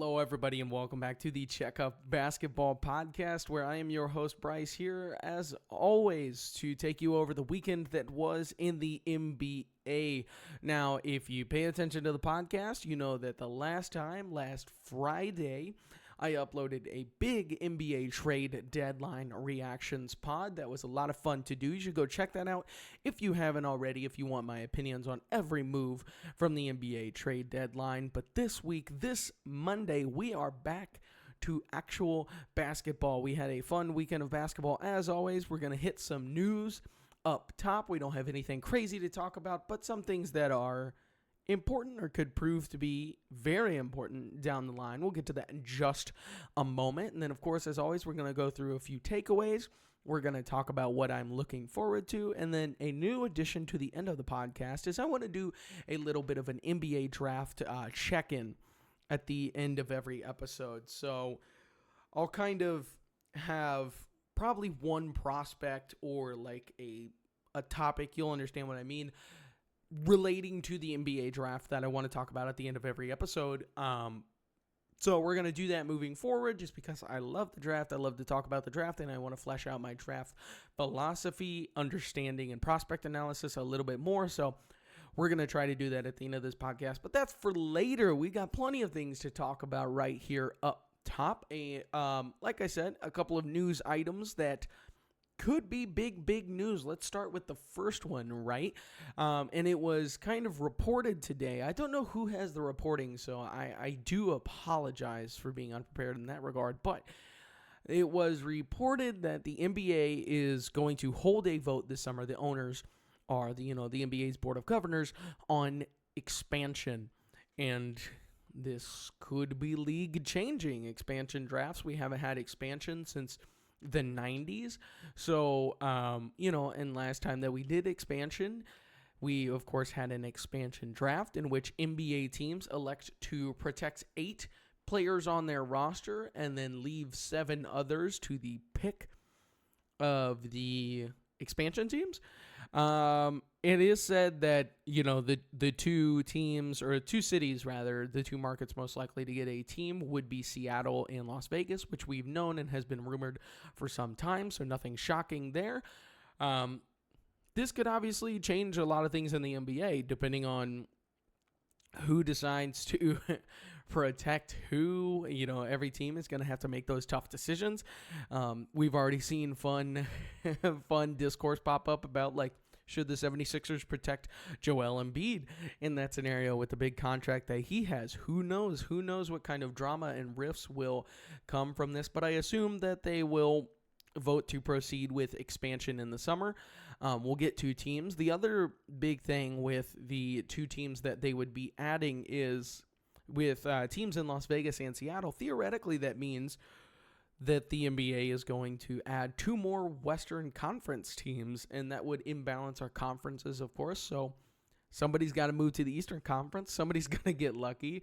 Hello, everybody, and welcome back to the Checkup Basketball Podcast, where I am your host, Bryce, here, as always, to take you over the weekend that was in the NBA. Now, if you pay attention to the podcast, you know that last Friday, I uploaded a big NBA trade deadline reactions pod. That was a lot of fun to do. You should go check that out if you haven't already, if you want my opinions on every move from the NBA trade deadline. But this week, this Monday, we are back to actual basketball. We had a fun weekend of basketball. As always, we're going to hit some news up top. We don't have anything crazy to talk about, but some things that are important or could prove to be very important down the line. We'll get to that in just a moment. And then, of course, as always, we're going to go through a few takeaways. We're going to talk about what I'm looking forward to. And then a new addition to the end of the podcast is I want to do a little bit of an NBA draft check-in at the end of every episode. So I'll kind of have probably one prospect or like a topic, you'll understand what I mean, relating to the NBA draft that I want to talk about at the end of every episode. So we're going to do that moving forward just because I love the draft. I love to talk about the draft, and I want to flesh out my draft philosophy, understanding, and prospect analysis a little bit more. So we're going to try to do that at the end of this podcast. But that's for later. We got plenty of things to talk about right here up top. Like I said, a couple of news items that could be big news. Let's start with the first one, right? And it was kind of reported today. I don't know who has the reporting, so I do apologize for being unprepared in that regard. But it was reported that the NBA is going to hold a vote this summer. The owners are the NBA's Board of Governors on expansion. And this could be league changing. Expansion drafts. We haven't had expansion since the 90s. So, and last time that we did expansion, we, of course, had an expansion draft in which NBA teams elect to protect 8 players on their roster and then leave 7 others to the pick of the expansion teams. It is said that, the two teams, or 2 cities rather, the 2 markets most likely to get a team would be Seattle and Las Vegas, which we've known and has been rumored for some time, so nothing shocking there. This could obviously change a lot of things in the NBA, depending on who decides to protect who. Every team is going to have to make those tough decisions. We've already seen fun discourse pop up about, should the 76ers protect Joel Embiid in that scenario with the big contract that he has? Who knows? Who knows what kind of drama and rifts will come from this? But I assume that they will vote to proceed with expansion in the summer. We'll get 2 teams. The other big thing with the 2 teams that they would be adding is with teams in Las Vegas and Seattle. Theoretically, that means that the NBA is going to add 2 more Western Conference teams, and that would imbalance our conferences, of course. So somebody's got to move to the Eastern Conference. Somebody's going to get lucky.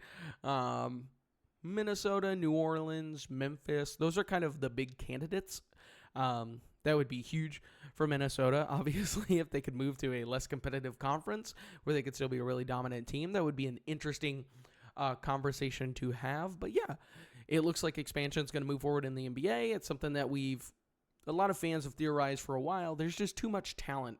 Minnesota, New Orleans, Memphis, those are kind of the big candidates. That would be huge for Minnesota, obviously, if they could move to a less competitive conference where they could still be a really dominant team. That would be an interesting conversation to have. But yeah, it looks like expansion is going to move forward in the NBA. It's something that a lot of fans have theorized for a while. There's just too much talent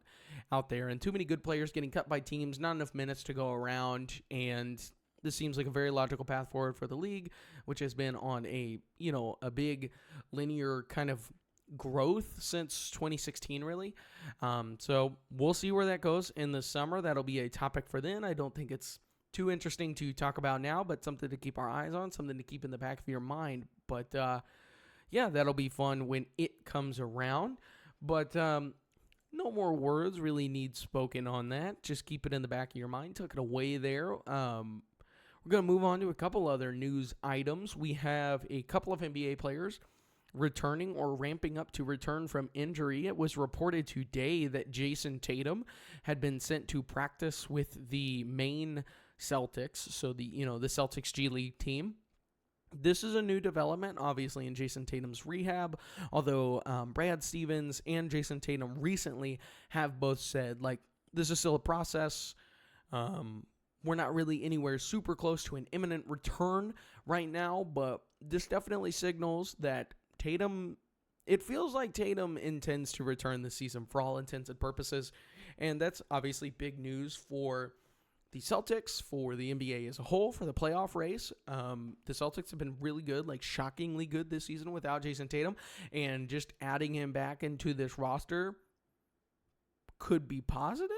out there and too many good players getting cut by teams, not enough minutes to go around, and this seems like a very logical path forward for the league, which has been on a big linear kind of growth since 2016, really. So we'll see where that goes in the summer. That'll be a topic for then. I don't think it's too interesting to talk about now, but something to keep our eyes on, something to keep in the back of your mind. But yeah, that'll be fun when it comes around. But no more words really need spoken on that. Just keep it in the back of your mind. Took it away there. We're going to move on to a couple other news items. We have a couple of NBA players returning or ramping up to return from injury. It was reported today that Jayson Tatum had been sent to practice with the Maine Celtics, so the Celtics G League team. This is a new development, obviously, in Jayson Tatum's rehab, although Brad Stevens and Jayson Tatum recently have both said, this is still a process. we're not really anywhere super close to an imminent return right now, but this definitely signals that it feels like Tatum intends to return this season for all intents and purposes, and that's obviously big news for the Celtics, for the NBA as a whole, for the playoff race. The Celtics have been really good, like shockingly good this season without Jayson Tatum, and just adding him back into this roster could be positive.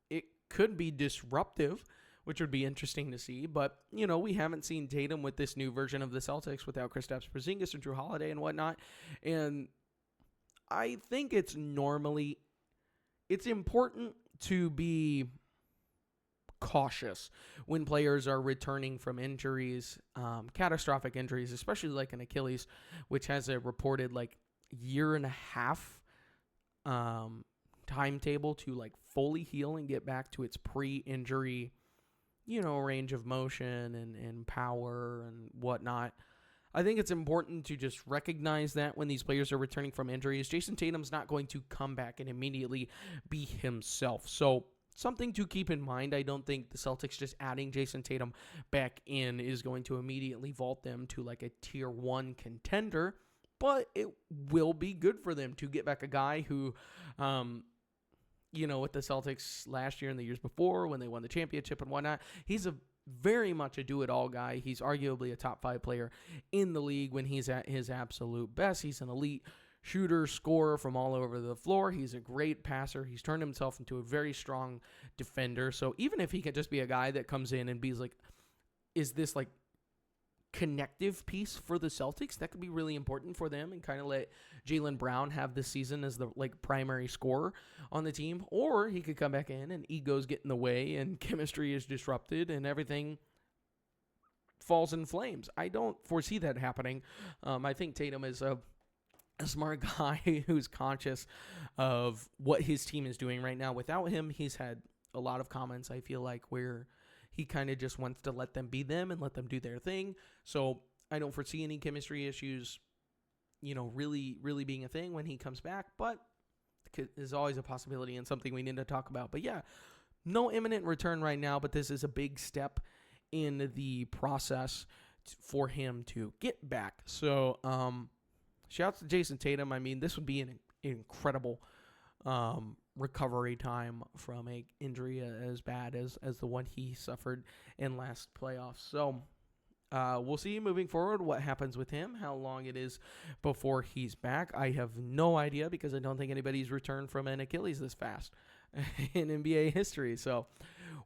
It could be disruptive, which would be interesting to see. But, we haven't seen Tatum with this new version of the Celtics without Kristaps Porzingis and Drew Holiday and whatnot. And I think it's important to be cautious when players are returning from injuries, catastrophic injuries, especially like an Achilles, which has a reported year and a half timetable to fully heal and get back to its pre-injury, range of motion and power and whatnot. I think it's important to just recognize that when these players are returning from injuries. Jayson Tatum's not going to come back and immediately be himself. So something to keep in mind. I don't think the Celtics just adding Jayson Tatum back in is going to immediately vault them to a tier 1 contender, but it will be good for them to get back a guy who, with the Celtics last year and the years before when they won the championship and whatnot, he's very much a do-it-all guy. He's arguably a top 5 player in the league when he's at his absolute best. He's an elite shooter, scorer from all over the floor. He's a great passer. He's turned himself into a very strong defender. So even if he could just be a guy that comes in and be is this connective piece for the Celtics, that could be really important for them and kind of let Jaylen Brown have this season as the primary scorer on the team. Or he could come back in and egos get in the way and chemistry is disrupted and everything falls in flames. I don't foresee that happening. I think Tatum is a smart guy who's conscious of what his team is doing right now. Without him, he's had a lot of comments, I feel where he kind of just wants to let them be them and let them do their thing. So I don't foresee any chemistry issues, really, really being a thing when he comes back. But there's always a possibility and something we need to talk about. But yeah, no imminent return right now, but this is a big step in the process for him to get back. So, shouts to Jayson Tatum. I mean, this would be an incredible recovery time from a injury as bad as the one he suffered in last playoffs. So we'll see moving forward what happens with him, how long it is before he's back. I have no idea because I don't think anybody's returned from an Achilles this fast in NBA history. So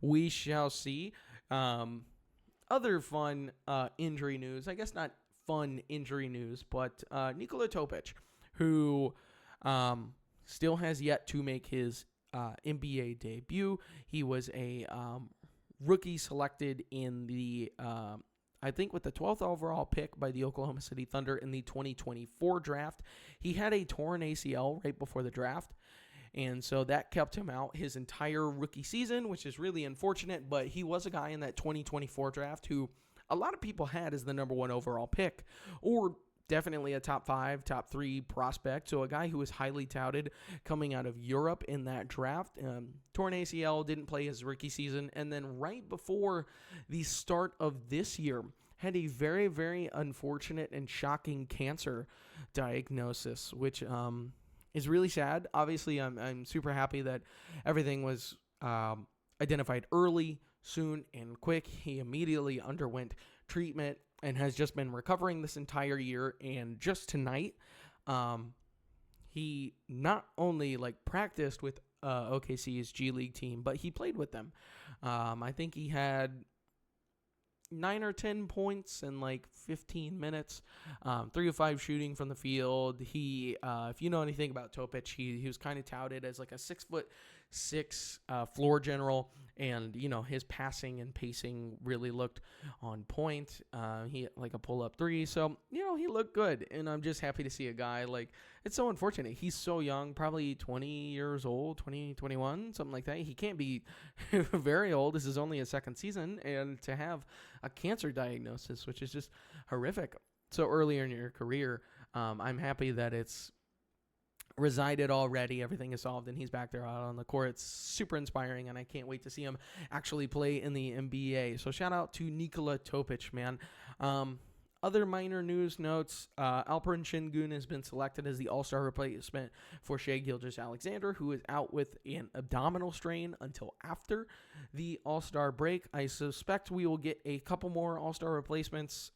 we shall see. Other fun injury news, I guess not fun injury news, but Nikola Topic, who still has yet to make his NBA debut. He was a rookie selected in the, I think with the 12th overall pick by the Oklahoma City Thunder in the 2024 draft. He had a torn ACL right before the draft, and so that kept him out his entire rookie season, which is really unfortunate, but he was a guy in that 2024 draft who a lot of people had as the number 1 overall pick, or definitely a top 5, top 3 prospect. So a guy who was highly touted coming out of Europe in that draft. Torn ACL, didn't play his rookie season. And then right before the start of this year, had a very, very unfortunate and shocking cancer diagnosis, which is really sad. Obviously, I'm super happy that everything was identified early, soon, and quick. He immediately underwent treatment and has just been recovering this entire year. And just tonight, he not only practiced with OKC's G League team, but he played with them. I think he had 9 or 10 points in 15 minutes, 3 of 5 shooting from the field. He, if you know anything about Topic, he was kind of touted as a 6'6" floor general, and his passing and pacing really looked on point. He had a pull-up 3, so he looked good, and I'm just happy to see a guy it's so unfortunate. He's so young, probably 20 years old, 20, 21, something like that. He can't be very old. This is only his second season, and to have a cancer diagnosis, which is just horrific so early in your career, I'm happy that it's resided already. Everything is solved, and he's back there out on the court. It's super inspiring, and I can't wait to see him actually play in the NBA. So shout out to Nikola Topic, man. Other minor news notes, Alperen Şengün has been selected as the all-star replacement for Shai Gilgeous-Alexander, who is out with an abdominal strain until after the all-star break. I suspect we will get a couple more all-star replacements.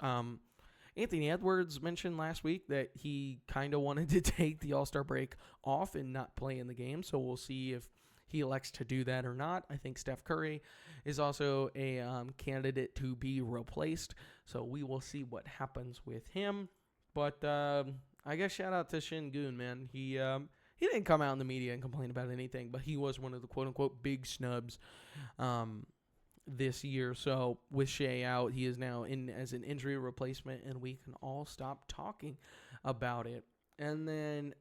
Anthony Edwards mentioned last week that he kind of wanted to take the all-star break off and not play in the game, so we'll see if he elects to do that or not. I think Steph Curry is also a candidate to be replaced, so we will see what happens with him. But I guess shout out to Şengün, man. He didn't come out in the media and complain about anything, but he was one of the quote-unquote big snubs this year. So with Shai out, he is now in as an injury replacement, and we can all stop talking about it. And then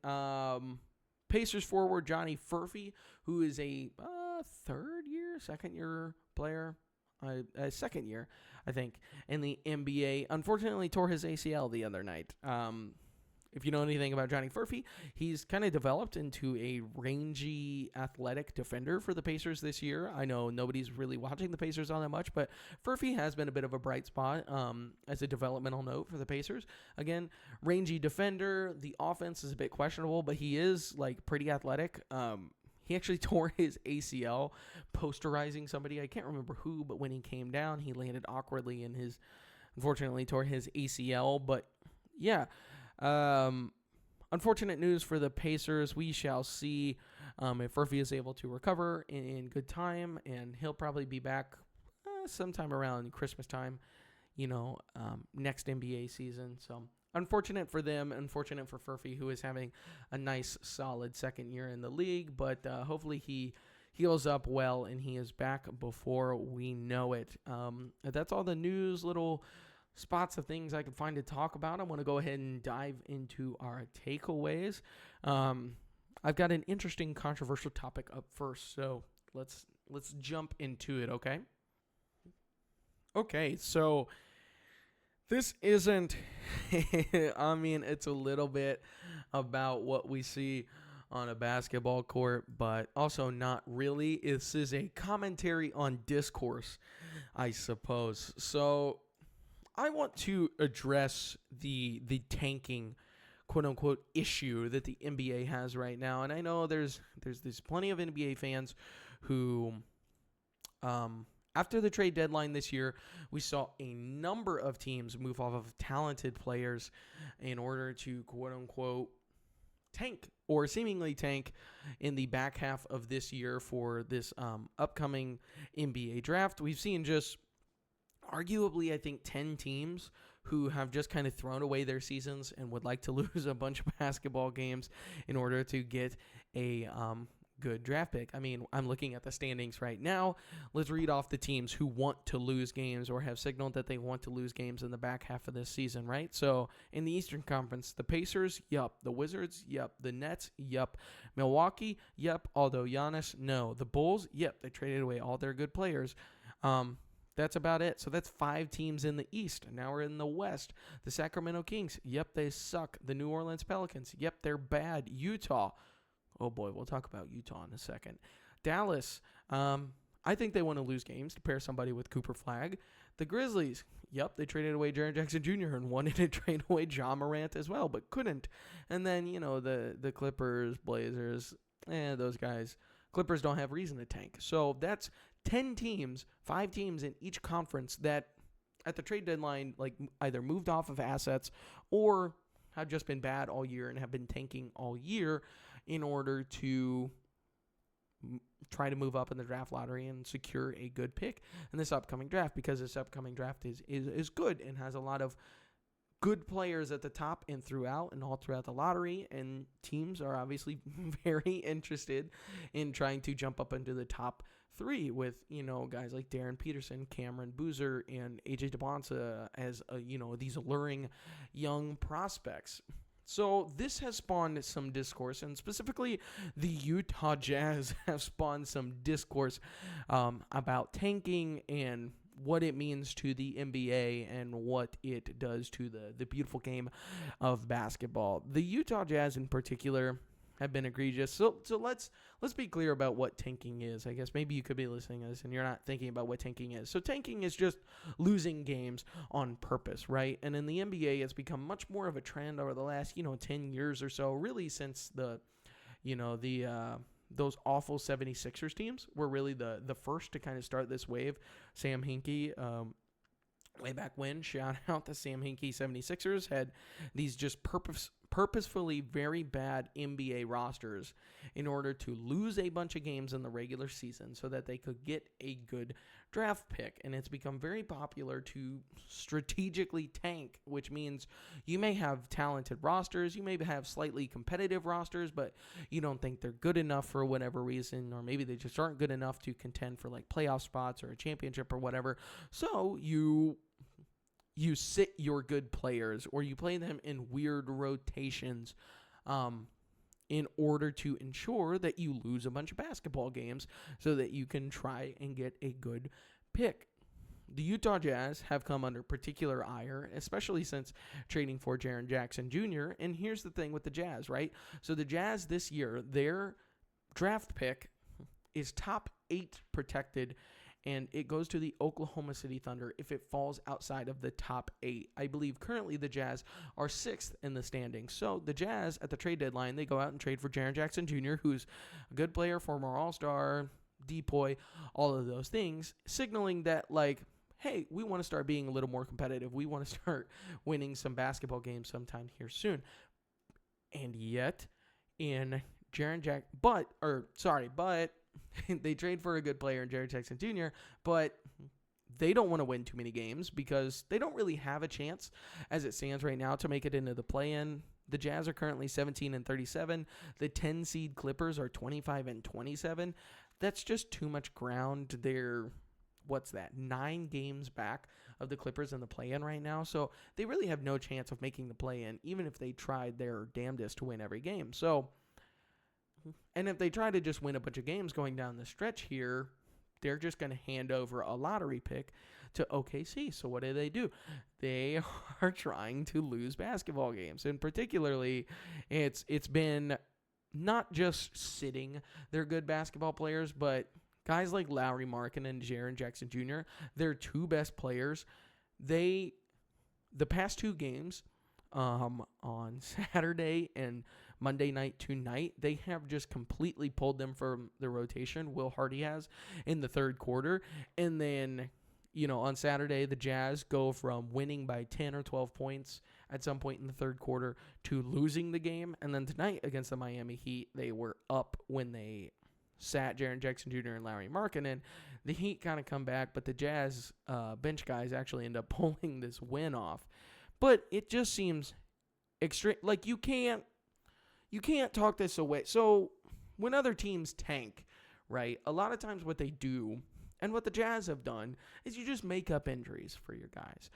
Pacers forward Johnny Furphy, who is a second year player, second year, I think, in the NBA, unfortunately tore his ACL the other night. If you know anything about Johnny Furphy, he's kind of developed into a rangy, athletic defender for the Pacers this year. I know nobody's really watching the Pacers all that much, but Furphy has been a bit of a bright spot as a developmental note for the Pacers. Again, rangy defender. The offense is a bit questionable, but he is like pretty athletic. He actually tore his ACL posterizing somebody. I can't remember who, but when he came down, he landed awkwardly and unfortunately tore his ACL. But yeah. Unfortunate news for the Pacers. We shall see if Furphy is able to recover in good time, and he'll probably be back sometime around Christmas time, next NBA season. So unfortunate for them, unfortunate for Furphy, who is having a nice, solid second year in the league, but hopefully he heals up well and he is back before we know it. That's all the news, little spots of things I can find to talk about. I want to go ahead and dive into our takeaways. I've got an interesting, controversial topic up first, so let's jump into it, okay? Okay, so this isn't, I mean, it's a little bit about what we see on a basketball court, but also not really. This is a commentary on discourse, I suppose. So I want to address the tanking, quote unquote, issue that the NBA has right now, and I know there's plenty of NBA fans who, after the trade deadline this year, we saw a number of teams move off of talented players in order to, quote unquote, tank or seemingly tank in the back half of this year for this upcoming NBA draft. We've seen just arguably, I think, 10 teams who have just kind of thrown away their seasons and would like to lose a bunch of basketball games in order to get a good draft pick. I mean, I'm looking at the standings right now. Let's read off the teams who want to lose games or have signaled that they want to lose games in the back half of this season, right? So in the Eastern Conference, the Pacers, yup. The Wizards, yup. The Nets, yup. Milwaukee, yup. Although Giannis, no. The Bulls, yep. They traded away all their good players. That's about it. So that's 5 teams in the East. Now we're in the West. The Sacramento Kings. Yep, they suck. The New Orleans Pelicans. Yep, they're bad. Utah. Oh, boy, we'll talk about Utah in a second. Dallas. I think they want to lose games to pair somebody with Cooper Flagg. The Grizzlies. Yep, they traded away Jaren Jackson Jr. and wanted to trade away Ja Morant as well, but couldn't. And then, the Clippers, Blazers, those guys. Clippers don't have reason to tank. So that's 10 teams, 5 teams in each conference that at the trade deadline either moved off of assets or have just been bad all year and have been tanking all year in order to try to move up in the draft lottery and secure a good pick in this upcoming draft, because this upcoming draft is good and has a lot of good players at the top and all throughout the lottery, and teams are obviously very interested in trying to jump up into the top 3 with, guys like Darren Peterson, Cameron Boozer, and AJ DeBonsa as, these alluring young prospects. So this has spawned some discourse, and specifically the Utah Jazz have spawned some discourse about tanking and what it means to the NBA and what it does to the beautiful game of basketball. The Utah Jazz in particular have been egregious. So let's be clear about what tanking is. I guess maybe you could be listening to this and you're not thinking about what tanking is. So tanking is just losing games on purpose, right? And in the NBA, it's become much more of a trend over the last 10 years or so, really since those awful 76ers teams were really the first to kind of start this wave. Sam Hinkie, way back when, shout out the Sam Hinkie 76ers, had these just purposefully very bad NBA rosters in order to lose a bunch of games in the regular season so that they could get a good draft pick. And it's become very popular to strategically tank, which means you may have talented rosters, you may have slightly competitive rosters, but you don't think they're good enough for whatever reason, or maybe they just aren't good enough to contend for like playoff spots or a championship or whatever. So you sit your good players, or you play them in weird rotations in order to ensure that you lose a bunch of basketball games so that you can try and get a good pick. The Utah Jazz have come under particular ire, especially since trading for Jaren Jackson Jr. And here's the thing with the Jazz, right? So the Jazz this year, their draft pick is top 8 protected, and it goes to the Oklahoma City Thunder if it falls outside of the top 8. I believe currently the Jazz are 6th in the standings. So the Jazz, at the trade deadline, they go out and trade for Jaren Jackson Jr., who's a good player, former All-Star, DPOY, all of those things, signaling that, like, hey, we want to start being a little more competitive. We want to start winning some basketball games sometime here soon. And yet, in but they trade for a good player in Jaren Jackson Jr., but they don't want to win too many games because they don't really have a chance as it stands right now to make it into the play-in. The Jazz are currently 17-37. The 10 seed Clippers are 25-27. That's just too much ground. They're 9 games back of the Clippers in the play-in right now. So they really have no chance of making the play-in, even if they tried their damnedest to win every game. So, and if they try to just win a bunch of games going down the stretch here, they're just going to hand over a lottery pick to OKC. So what do? They are trying to lose basketball games. And particularly, it's been not just sitting their good basketball players, but guys like Lauri Markkanen and Jaren Jackson Jr., their 2 best players, the past 2 games on Saturday and Monday night tonight, they have just completely pulled them from the rotation. Will Hardy has in the third quarter. And then, on Saturday, the Jazz go from winning by 10 or 12 points at some point in the third quarter to losing the game. And then tonight against the Miami Heat, they were up when they sat Jaren Jackson Jr. and Lauri Markkanen. The Heat kind of come back, but the Jazz bench guys actually end up pulling this win off. But it just seems extreme. Like, you can't talk this away. So when other teams tank, right, a lot of times what they do, and what the Jazz have done, is you just make up injuries for your guys.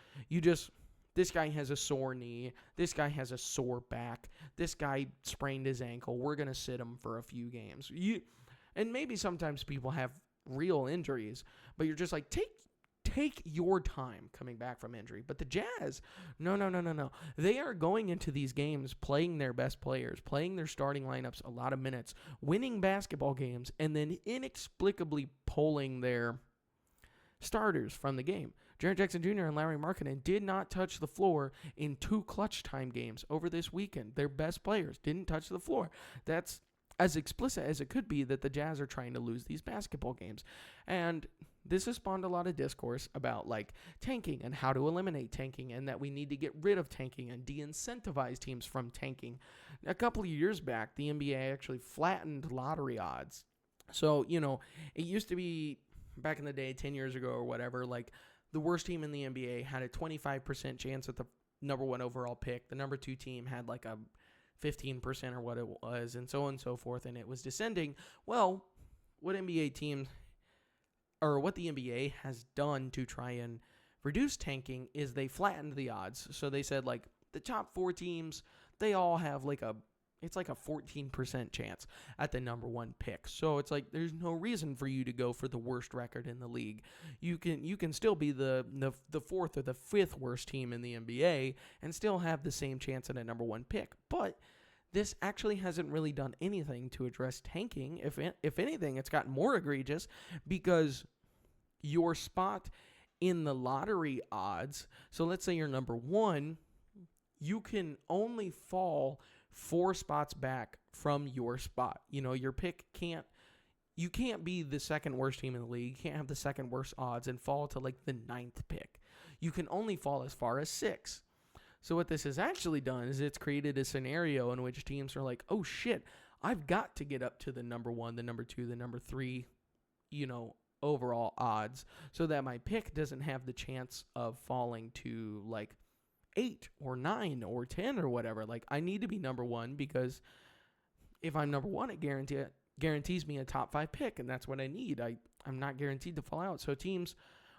This guy has a sore knee. This guy has a sore back. This guy sprained his ankle. We're going to sit him for a few games. And maybe sometimes people have real injuries, but you're just like, take your time coming back from injury. But the Jazz, no. They are going into these games playing their best players, playing their starting lineups a lot of minutes, winning basketball games, and then inexplicably pulling their starters from the game. Jaren Jackson Jr. and Lauri Markkanen did not touch the floor in 2 clutch time games over this weekend. Their best players didn't touch the floor. That's as explicit as it could be that the Jazz are trying to lose these basketball games. And this has spawned a lot of discourse about like tanking and how to eliminate tanking, and that we need to get rid of tanking and de-incentivize teams from tanking. A couple of years back, the NBA actually flattened lottery odds. So, it used to be back in the day, 10 years ago or whatever, like the worst team in the NBA had a 25% chance at the number 1 overall pick. The number 2 team had like a 15% or what it was, and so on and so forth, and it was descending. Well, what the NBA has done to try and reduce tanking is they flattened the odds. So they said, like, the top 4 teams, they all have it's like a 14% chance at the number 1 pick. So it's like there's no reason for you to go for the worst record in the league. You can still be the 4th or the 5th worst team in the NBA and still have the same chance at a number 1 pick. But this actually hasn't really done anything to address tanking. If anything, it's gotten more egregious because your spot in the lottery odds, so let's say you're number 1, you can only fall 4 spots back from your spot. Your pick you can't be the second worst team in the league. You can't have the second worst odds and fall to like the 9th pick. You can only fall as far as 6. So what this has actually done is it's created a scenario in which teams are like, oh shit, I've got to get up to the number 1, the number 2, the number 3, overall odds, so that my pick doesn't have the chance of falling to like 8 or 9 or 10 or whatever. Like, I need to be number 1 because if I'm number 1, it guarantees me a top 5 pick, and that's what I need. I'm not guaranteed to fall out. So teams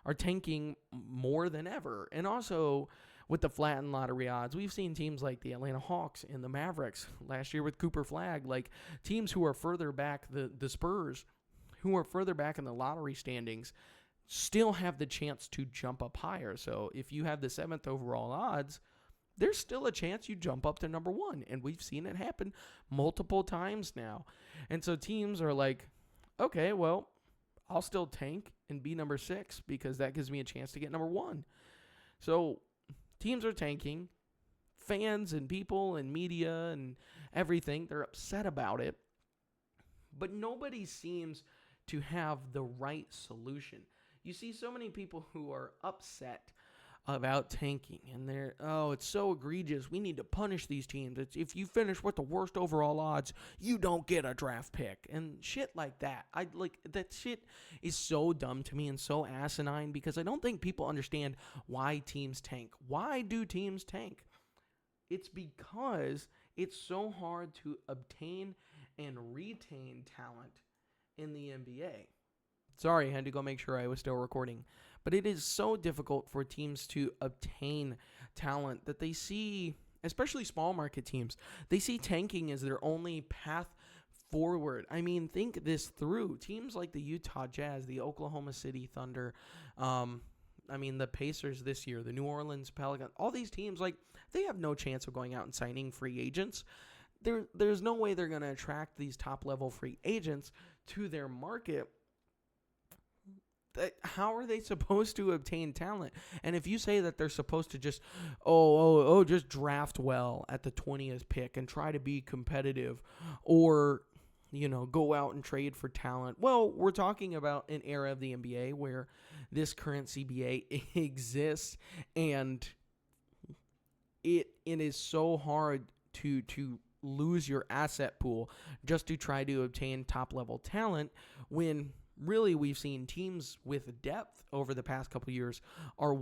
are tanking more than ever. And also, with the flattened lottery odds, we've seen teams like the Atlanta Hawks and the Mavericks last year with Cooper Flagg, like teams who are further back, the Spurs, who are further back in the lottery standings, still have the chance to jump up higher. So if you have the 7th overall odds, there's still a chance you jump up to number 1. And we've seen it happen multiple times now. And so teams are like, okay, well, I'll still tank and be number 6 because that gives me a chance to get number 1. So teams are tanking. Fans and people and media and everything, they're upset about it. But nobody seems to have the right solution. You see so many people who are upset about tanking, and it's so egregious. We need to punish these teams. If you finish with the worst overall odds, you don't get a draft pick and shit like that. That shit is so dumb to me and so asinine because I don't think people understand why teams tank. Why do teams tank? It's because it's so hard to obtain and retain talent in the NBA. Sorry, I had to go make sure I was still recording. But it is so difficult for teams to obtain talent that they see, especially small market teams, they see tanking as their only path forward. I mean, think this through. Teams like the Utah Jazz, the Oklahoma City Thunder, the Pacers this year, the New Orleans Pelicans, all these teams, like, they have no chance of going out and signing free agents. There's no way they're going to attract these top-level free agents to their market. How are they supposed to obtain talent? And if you say that they're supposed to just, just draft well at the 20th pick and try to be competitive or, go out and trade for talent. Well, we're talking about an era of the NBA where this current CBA exists, and it is so hard to lose your asset pool just to try to obtain top-level talent when really we've seen teams with depth over the past couple years are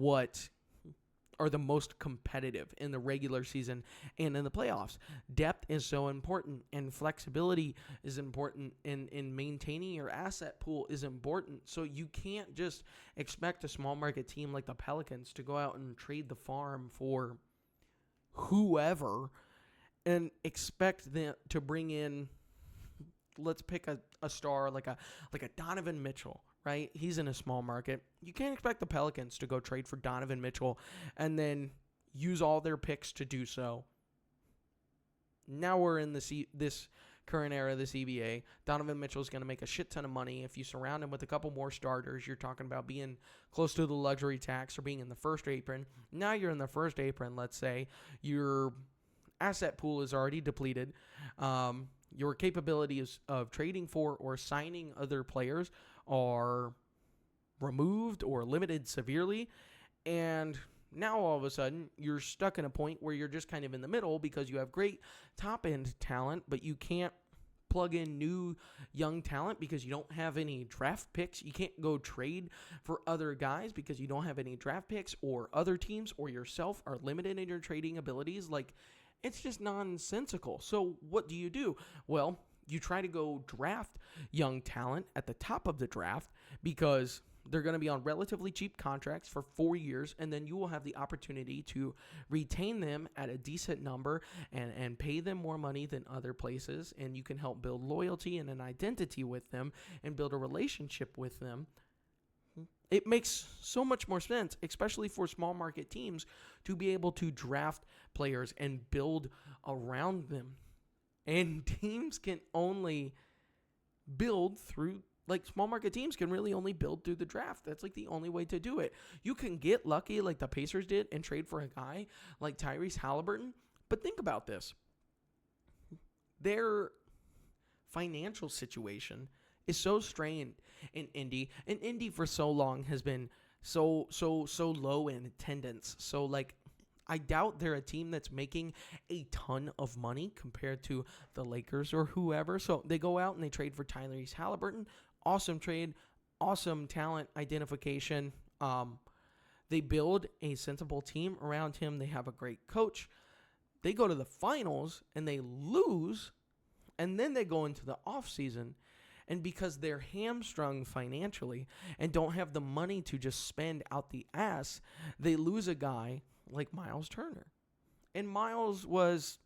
the most competitive in the regular season and in the playoffs. Depth is so important, and flexibility is important, and maintaining your asset pool is important. So you can't just expect a small market team like the Pelicans to go out and trade the farm for whoever and expect them to bring in, let's pick a star like a Donovan Mitchell, right? He's in a small market. You can't expect the Pelicans to go trade for Donovan Mitchell and then use all their picks to do so. Now we're in this current era of the CBA. Donovan Mitchell's going to make a shit ton of money. If you surround him with a couple more starters, you're talking about being close to the luxury tax or being in the first apron. Now you're in the first apron, let's say. Your asset pool is already depleted. Your capabilities of trading for or signing other players are removed or limited severely. And now all of a sudden, you're stuck in a point where you're just kind of in the middle because you have great top-end talent, but you can't plug in new young talent because you don't have any draft picks. You can't go trade for other guys because you don't have any draft picks, or other teams or yourself are limited in your trading abilities. Like, it's just nonsensical. So what do? Well, you try to go draft young talent at the top of the draft because they're going to be on relatively cheap contracts for 4 years, and then you will have the opportunity to retain them at a decent number and pay them more money than other places, and you can help build loyalty and an identity with them and build a relationship with them. It makes so much more sense, especially for small market teams, to be able to draft players and build around them. And teams can only build through, like, small market teams can really only build through the draft. That's like the only way to do it. You can get lucky like the Pacers did and trade for a guy like Tyrese Halliburton. But think about this. Their financial situation is so strained in Indy. And Indy for so long has been so low in attendance. So, like, I doubt they're a team that's making a ton of money compared to the Lakers or whoever. So they go out and they trade for Tyrese Halliburton. Awesome trade. Awesome talent identification. They build a sensible team around him. They have a great coach. They go to the finals and they lose. And then they go into the offseason. And because they're hamstrung financially and don't have the money to just spend out the ass, they lose a guy like Miles Turner. And Miles was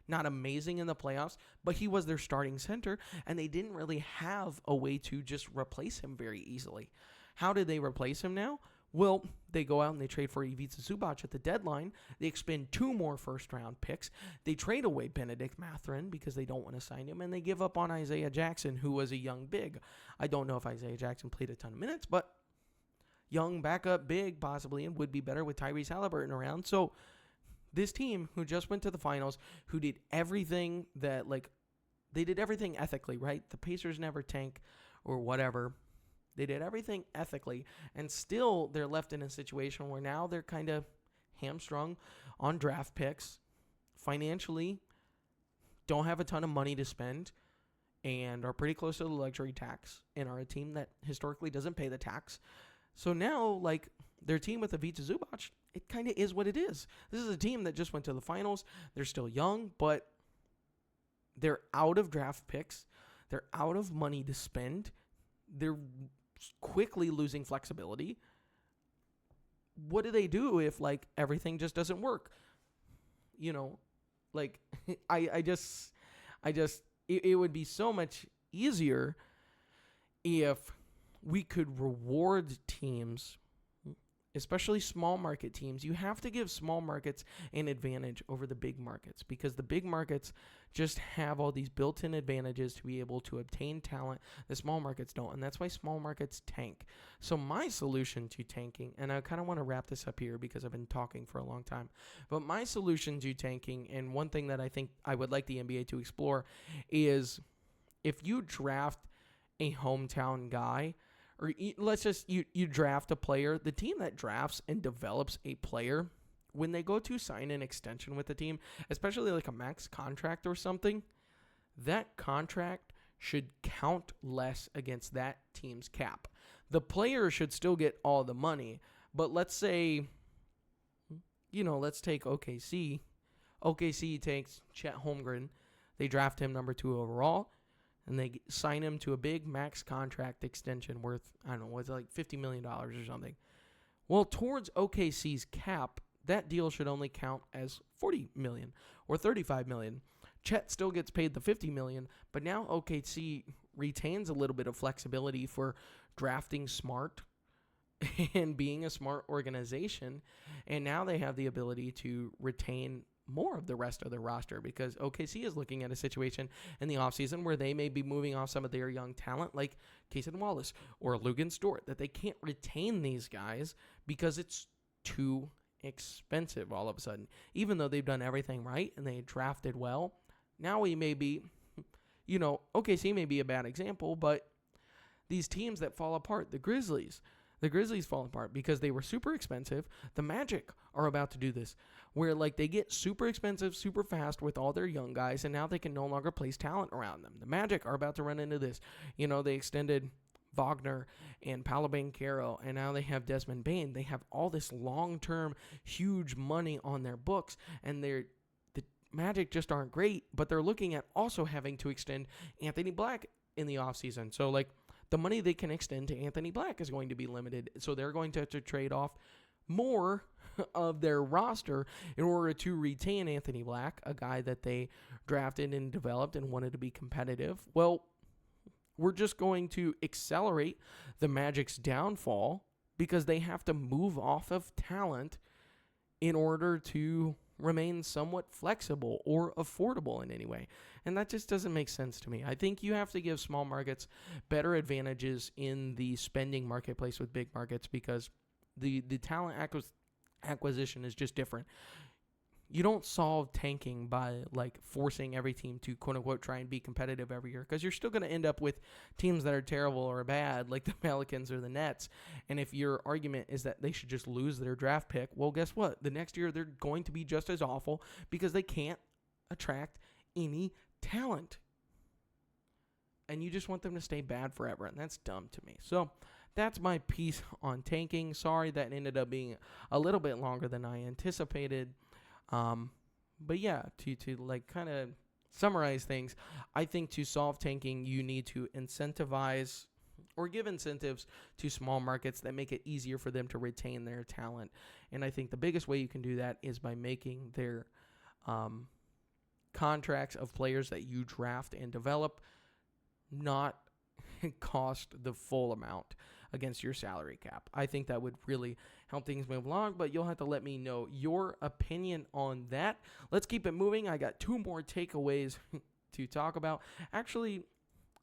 not amazing in the playoffs, but he was their starting center, and they didn't really have a way to just replace him very easily. How did they replace him now? Well, they go out and they trade for Ivica Zubac at the deadline. They expend 2 more first-round picks. They trade away Benedict Mathurin because they don't want to sign him, and they give up on Isaiah Jackson, who was a young big. I don't know if Isaiah Jackson played a ton of minutes, but young backup big possibly, and would be better with Tyrese Halliburton around. So this team who just went to the finals, who did everything that, like, they did everything ethically, right? The Pacers never tank or whatever. They did everything ethically, and still they're left in a situation where now they're kind of hamstrung on draft picks, financially don't have a ton of money to spend, and are pretty close to the luxury tax, and are a team that historically doesn't pay the tax. So now, like, their team with Ivica Zubac, it kind of is what it is. This is a team that just went to the finals. They're still young, but they're out of draft picks. They're out of money to spend. They're quickly losing flexibility. What do they do if, like, everything just doesn't work? You know, like, it would be so much easier if we could reward teams, especially small market teams. You have to give small markets an advantage over the big markets, because the big markets just have all these built-in advantages to be able to obtain talent the small markets don't, and that's why small markets tank. So my solution to tanking, and I kind of want to wrap this up here because I've been talking for a long time, but my solution to tanking, and one thing that I think I would like the NBA to explore, is if you draft a hometown guy, or let's just, you draft a player, the team that drafts and develops a player, when they go to sign an extension with the team, especially like a max contract or something, that contract should count less against that team's cap. The player should still get all the money, but let's say, let's take OKC. OKC takes Chet Holmgren. They draft him number 2 overall, and they sign him to a big max contract extension worth, I don't know, what's it, like $50 million or something. Well, towards OKC's cap, that deal should only count as $40 million or $35 million. Chet still gets paid the $50 million, but now OKC retains a little bit of flexibility for drafting smart and being a smart organization, and now they have the ability to retain more of the rest of their roster, because OKC is looking at a situation in the offseason where they may be moving off some of their young talent like Cason Wallace or Lugan Stewart, that they can't retain these guys because it's too expensive all of a sudden. Even though they've done everything right and they drafted well, now we may be, OKC may be a bad example, but these teams that fall apart, the Grizzlies fall apart because they were super expensive. The Magic are about to do this, where, like, they get super expensive super fast with all their young guys, and now they can no longer place talent around them. The Magic are about to run into this. They extended Wagner and Paolo Banchero, and now they have Desmond Bane. They have all this long-term, huge money on their books, and the Magic just aren't great, but they're looking at also having to extend Anthony Black in the offseason. So, like, the money they can extend to Anthony Black is going to be limited, so they're going to have to trade off more of their roster in order to retain Anthony Black, a guy that they drafted and developed and wanted to be competitive. Well, we're just going to accelerate the Magic's downfall because they have to move off of talent in order to remain somewhat flexible or affordable in any way. And that just doesn't make sense to me. I think you have to give small markets better advantages in the spending marketplace with big markets, because the talent acquisition is just different. You don't solve tanking by like forcing every team to quote unquote try and be competitive every year, because you're still going to end up with teams that are terrible or bad, like the Pelicans or the Nets. And if your argument is that they should just lose their draft pick, well, guess what? The next year they're going to be just as awful because they can't attract any talent. And you just want them to stay bad forever, and that's dumb to me. So that's my piece on tanking. Sorry that ended up being a little bit longer than I anticipated. But yeah, to like kind of summarize things, I think to solve tanking, you need to incentivize or give incentives to small markets that make it easier for them to retain their talent. And I think the biggest way you can do that is by making their contracts of players that you draft and develop not cost the full amount against your salary cap. I think that would really help things move along, but you'll have to let me know your opinion on that. Let's keep it moving. I got 2 more takeaways to talk about. Actually,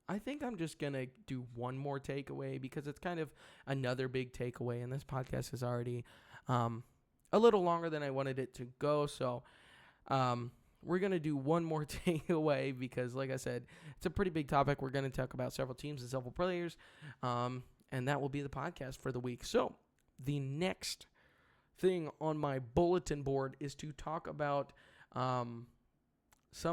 I think I'm just going to do 1 more takeaway because it's kind of another big takeaway, and this podcast is already a little longer than I wanted it to go, so we're going to do 1 more takeaway because, like I said, it's a pretty big topic. We're going to talk about several teams and several players, and that will be the podcast for the week. So the next thing on my bulletin board is to talk about some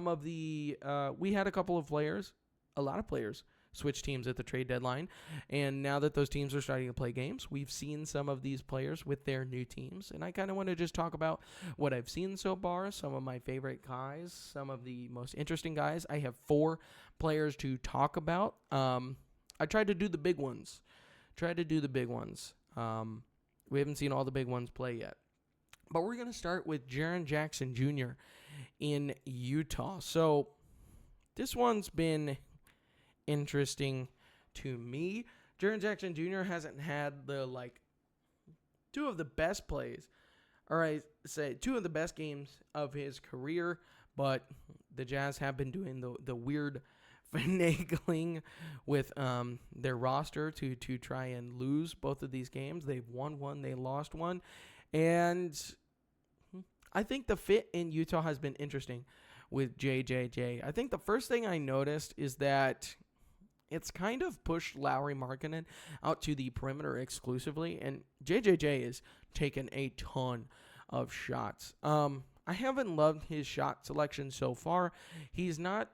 of the we had a couple of players, a lot of players, switch teams at the trade deadline. And now that those teams are starting to play games, we've seen some of these players with their new teams. And I kind of want to just talk about what I've seen so far, some of my favorite guys, some of the most interesting guys. I have 4 players to talk about. I tried to do the big ones. We haven't seen all the big ones play yet. But we're going to start with Jaren Jackson Jr. in Utah. So this one's been interesting to me. Jaren Jackson Jr. hasn't had the 2 of the best plays, or I say 2 of the best games of his career, but the Jazz have been doing the weird finagling with their roster to try and lose both of these games. They've won 1, they lost 1, and I think the fit in Utah has been interesting with JJJ. I think the first thing I noticed is that it's kind of pushed Lauri Markkanen out to the perimeter exclusively, and JJJ is taken a ton of shots. I haven't loved his shot selection so far. He's not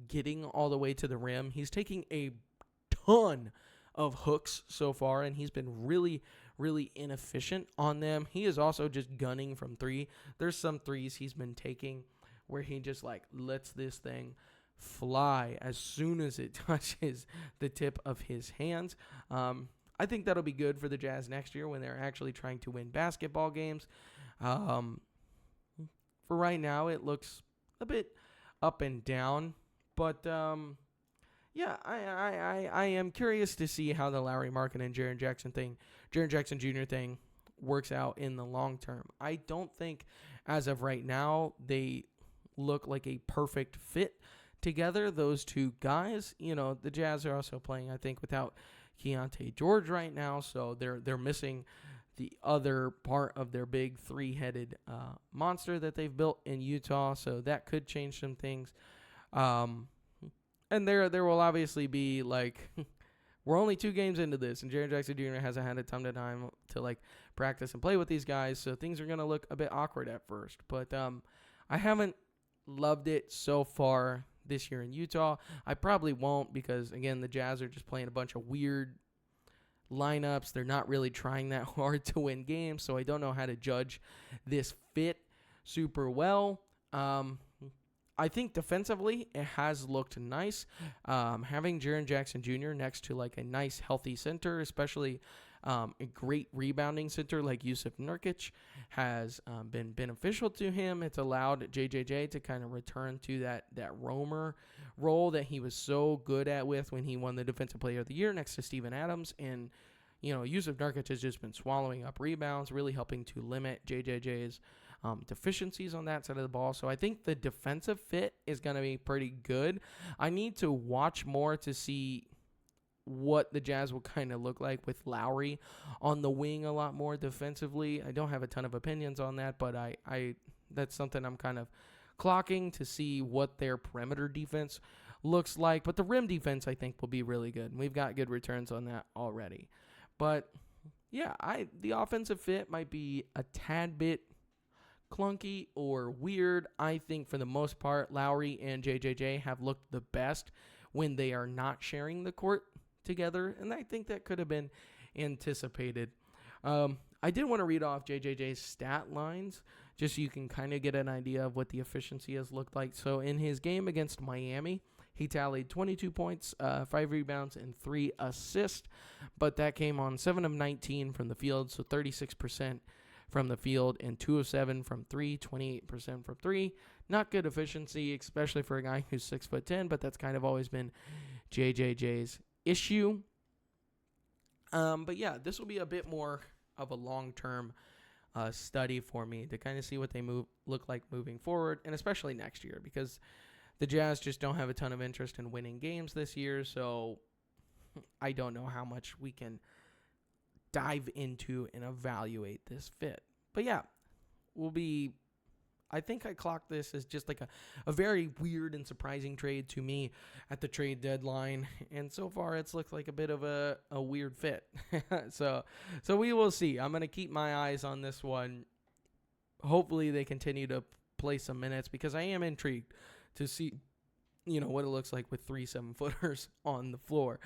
getting all the way to the rim. He's taking a ton of hooks so far, and he's been really, really inefficient on them. He is also just gunning from 3. There's some threes he's been taking where he just lets this thing fly as soon as it touches the tip of his hands. I think that'll be good for the Jazz next year when they're actually trying to win basketball games. For right now, it looks a bit up and down, but yeah, I am curious to see how the Lauri Markkanen and Jaren Jackson Jr. thing works out in the long term. I don't think, as of right now, they look like a perfect fit together, those 2 guys. You know, the Jazz are also playing, I think, without Keontae George right now, so they're missing the other part of their big 3-headed monster that they've built in Utah, so that could change some things. And there will obviously be we're only 2 games into this, and Jaren Jackson Jr. hasn't had a ton of time to practice and play with these guys, so things are gonna look a bit awkward at first. But I haven't loved it so far this year in Utah. I probably won't because, again, the Jazz are just playing a bunch of weird lineups. They're not really trying that hard to win games, so I don't know how to judge this fit super well. I think defensively it has looked nice. Having Jaren Jackson Jr. next to a nice healthy center, especially a great rebounding center like Jusuf Nurkic, has been beneficial to him. It's allowed JJJ to kind of return to that roamer role that he was so good at when he won the Defensive Player of the Year next to Steven Adams. And, Jusuf Nurkic has just been swallowing up rebounds, really helping to limit JJJ's deficiencies on that side of the ball. So I think the defensive fit is going to be pretty good. I need to watch more to see what the Jazz will kind of look like with Lowry on the wing a lot more defensively. I don't have a ton of opinions on that, but I that's something I'm kind of clocking to see what their perimeter defense looks like. But the rim defense, I think, will be really good. We've got good returns on that already. But yeah, the offensive fit might be a tad bit clunky or weird. I think for the most part, Lowry and JJJ have looked the best when they are not sharing the court together, and I think that could have been anticipated. I did want to read off JJJ's stat lines just so you can kind of get an idea of what the efficiency has looked like. So in his game against Miami, he tallied 22 points, 5 rebounds, and 3 assists, but that came on 7 of 19 from the field, so 36% from the field, and 2 of 7 from 3, 28% from 3. Not good efficiency, especially for a guy who's 6'10", but that's kind of always been JJJ's issue. But yeah, this will be a bit more of a long-term study for me to kind of see what they look like moving forward, and especially next year, because the Jazz just don't have a ton of interest in winning games this year, so I don't know how much we can dive into and evaluate this fit. But yeah, I think I clocked this as just like a very weird and surprising trade to me at the trade deadline. And so far, it's looked like a bit of a weird fit. So we will see. I'm going to keep my eyes on this one. Hopefully, they continue to play some minutes because I am intrigued to see, what it looks like with 3 7-footers on the floor,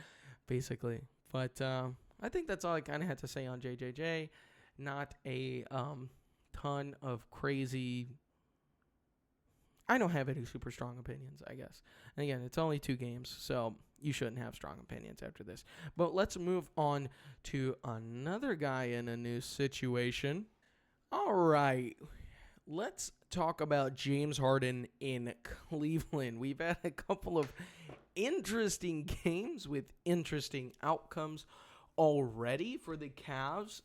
basically. But I think that's all I kind of had to say on JJJ. Not a ton of crazy. I don't have any super strong opinions, I guess. And again, it's only 2 games, so you shouldn't have strong opinions after this. But let's move on to another guy in a new situation. All right. Let's talk about James Harden in Cleveland. We've had a couple of interesting games with interesting outcomes already for the Cavs.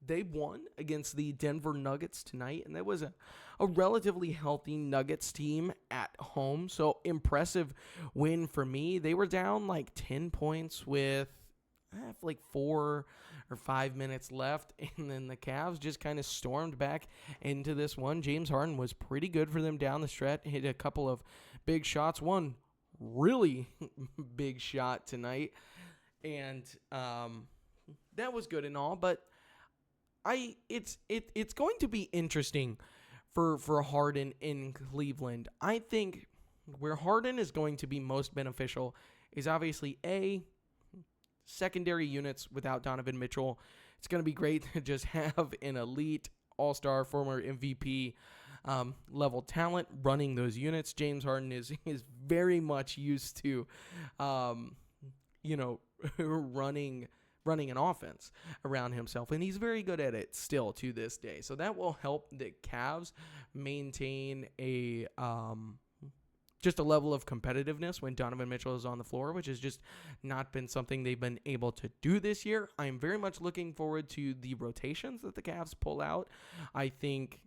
They won against the Denver Nuggets tonight, and that was a relatively healthy Nuggets team at home. So impressive win for me. They were down like 10 points with like 4 or 5 minutes left, and then the Cavs just kind of stormed back into this one. James Harden was pretty good for them down the stretch, hit a couple of big shots, one really big shot tonight, and that was good and all, but it's going to be interesting for Harden in Cleveland. I think where Harden is going to be most beneficial is obviously secondary units without Donovan Mitchell. It's going to be great to just have an elite all-star, former MVP level talent running those units. James Harden is very much used to, running an offense around himself, and he's very good at it still to this day. So that will help the Cavs maintain just a level of competitiveness when Donovan Mitchell is on the floor, which has just not been something they've been able to do this year. I'm very much looking forward to the rotations that the Cavs pull out. I think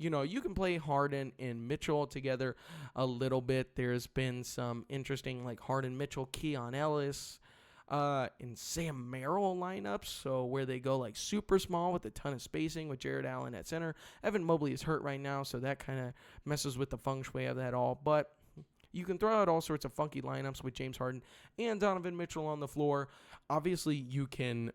you can play Harden and Mitchell together a little bit. There's been some interesting like Harden, Mitchell, Keon Ellis, and Sam Merrill lineups, so where they go like super small with a ton of spacing with Jared Allen at center. Evan Mobley is hurt right now, so that kind of messes with the feng shui of that all. But you can throw out all sorts of funky lineups with James Harden and Donovan Mitchell on the floor. Obviously, you can,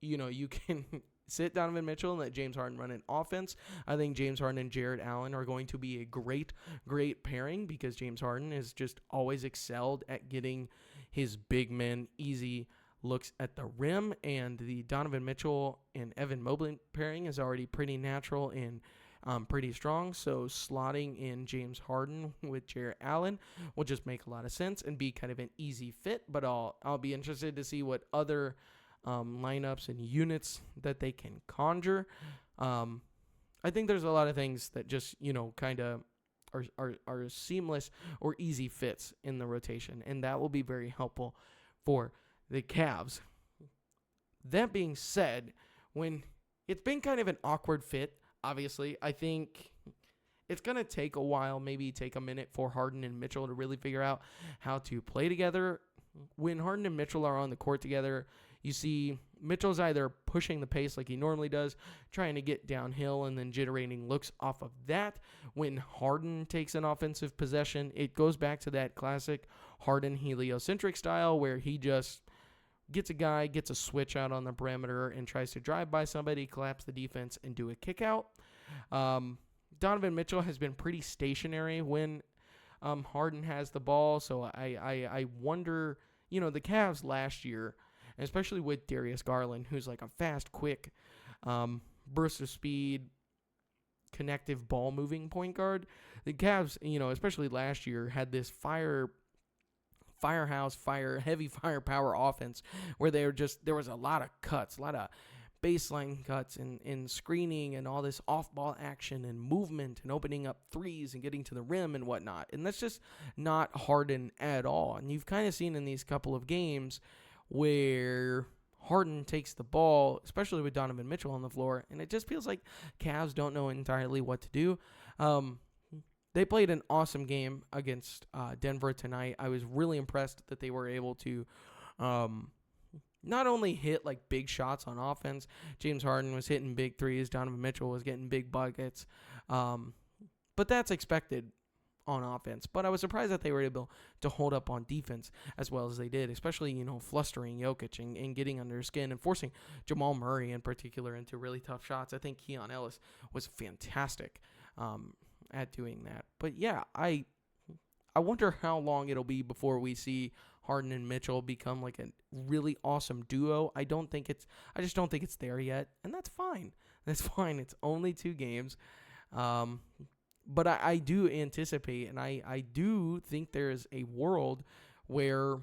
you can sit Donovan Mitchell and let James Harden run an offense. I think James Harden and Jared Allen are going to be a great, great pairing because James Harden has just always excelled at getting his big men easy looks at the rim, and the Donovan Mitchell and Evan Mobley pairing is already pretty natural and pretty strong. So slotting in James Harden with Jared Allen will just make a lot of sense and be kind of an easy fit. But I'll be interested to see what other lineups and units that they can conjure. I think there's a lot of things that just kind of are seamless or easy fits in the rotation, and that will be very helpful for the Cavs. That being said, when it's been kind of an awkward fit obviously. I think it's going to take a while, maybe take a minute for Harden and Mitchell to really figure out how to play together. When Harden and Mitchell are on the court together, you see Mitchell's either pushing the pace like he normally does, trying to get downhill and then generating looks off of that. When Harden takes an offensive possession, it goes back to that classic Harden heliocentric style where he just gets a switch out on the perimeter and tries to drive by somebody, collapse the defense, and do a kick out. Donovan Mitchell has been pretty stationary when Harden has the ball, so I wonder, the Cavs last year, especially with Darius Garland, who's like a fast, quick, burst of speed, connective ball-moving point guard. The Cavs, especially last year, had this heavy firepower offense where there was a lot of cuts, a lot of baseline cuts and screening and all this off-ball action and movement and opening up threes and getting to the rim and whatnot. And that's just not Harden at all. And you've kind of seen in these couple of games where Harden takes the ball, especially with Donovan Mitchell on the floor, and it just feels like Cavs don't know entirely what to do. They played an awesome game against Denver tonight. I was really impressed that they were able to not only hit like big shots on offense. James Harden was hitting big threes. Donovan Mitchell was getting big buckets. But that's expected on offense. But I was surprised that they were able to hold up on defense as well as they did, especially, flustering Jokic and getting under his skin and forcing Jamal Murray in particular into really tough shots. I think Keon Ellis was fantastic at doing that. But yeah, I wonder how long it'll be before we see Harden and Mitchell become like a really awesome duo. I just don't think it's there yet, and that's fine. That's fine. It's only 2 games. But I do anticipate, and I do think there's a world where,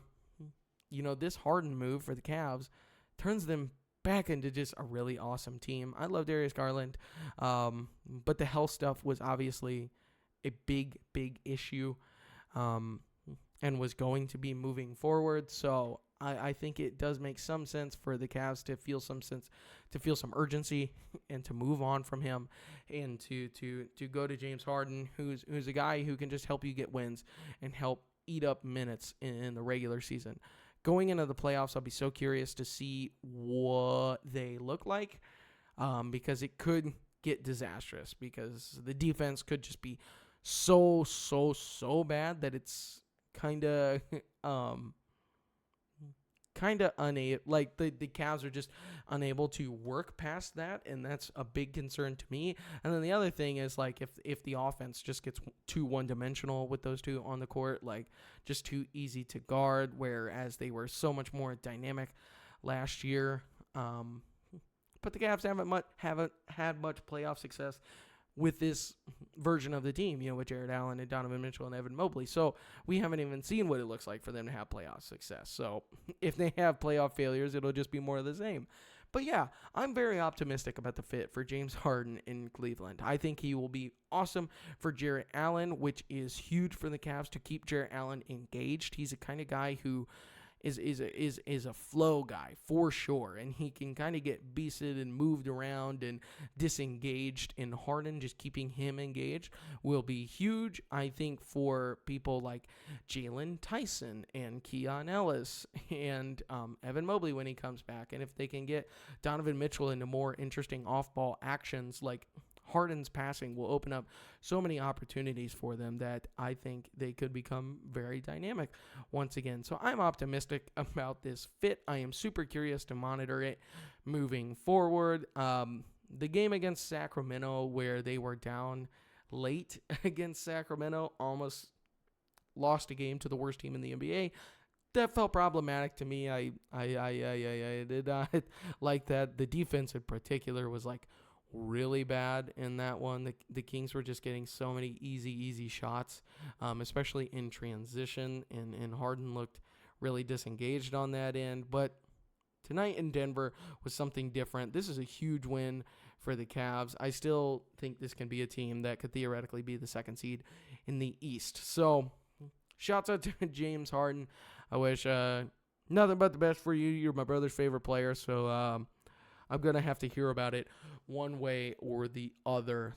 this Harden move for the Cavs turns them back into just a really awesome team. I love Darius Garland, but the health stuff was obviously a big, big issue. And was going to be moving forward. So I think it does make some sense for the Cavs to feel some urgency and to move on from him and to go to James Harden, who's a guy who can just help you get wins and help eat up minutes in the regular season. Going into the playoffs, I'll be so curious to see what they look like because it could get disastrous because the defense could just be so bad that it's kind of unable, like the Cavs are just unable to work past that, and that's a big concern to me. And then the other thing is like if the offense just gets too one-dimensional with those two on the court, like just too easy to guard, whereas they were so much more dynamic last year. But the Cavs haven't had much playoff success with this version of the team, with Jared Allen and Donovan Mitchell and Evan Mobley. So we haven't even seen what it looks like for them to have playoff success. So if they have playoff failures, it'll just be more of the same. But yeah, I'm very optimistic about the fit for James Harden in Cleveland. I think he will be awesome for Jared Allen, which is huge for the Cavs to keep Jared Allen engaged. He's a kind of guy who is a flow guy for sure, and he can kind of get beasted and moved around and disengaged, and Harden just keeping him engaged will be huge, I think, for people like Jalen Tyson and Keon Ellis and Evan Mobley when he comes back. And if they can get Donovan Mitchell into more interesting off-ball actions, like Harden's passing will open up so many opportunities for them that I think they could become very dynamic once again. So I'm optimistic about this fit. I am super curious to monitor it moving forward. The game against Sacramento, where they were down late against Sacramento, almost lost a game to the worst team in the NBA. That felt problematic to me. I did not like that. The defense in particular was like really bad in that one. The Kings were just getting so many easy shots, especially in transition, and Harden looked really disengaged on that end. But tonight in Denver was something different. This is a huge win for the Cavs. I still think this can be a team that could theoretically be the 2nd seed in the East. So shouts out to James Harden. I wish nothing but the best for you. You're my brother's favorite player, so I'm going to have to hear about it one way or the other.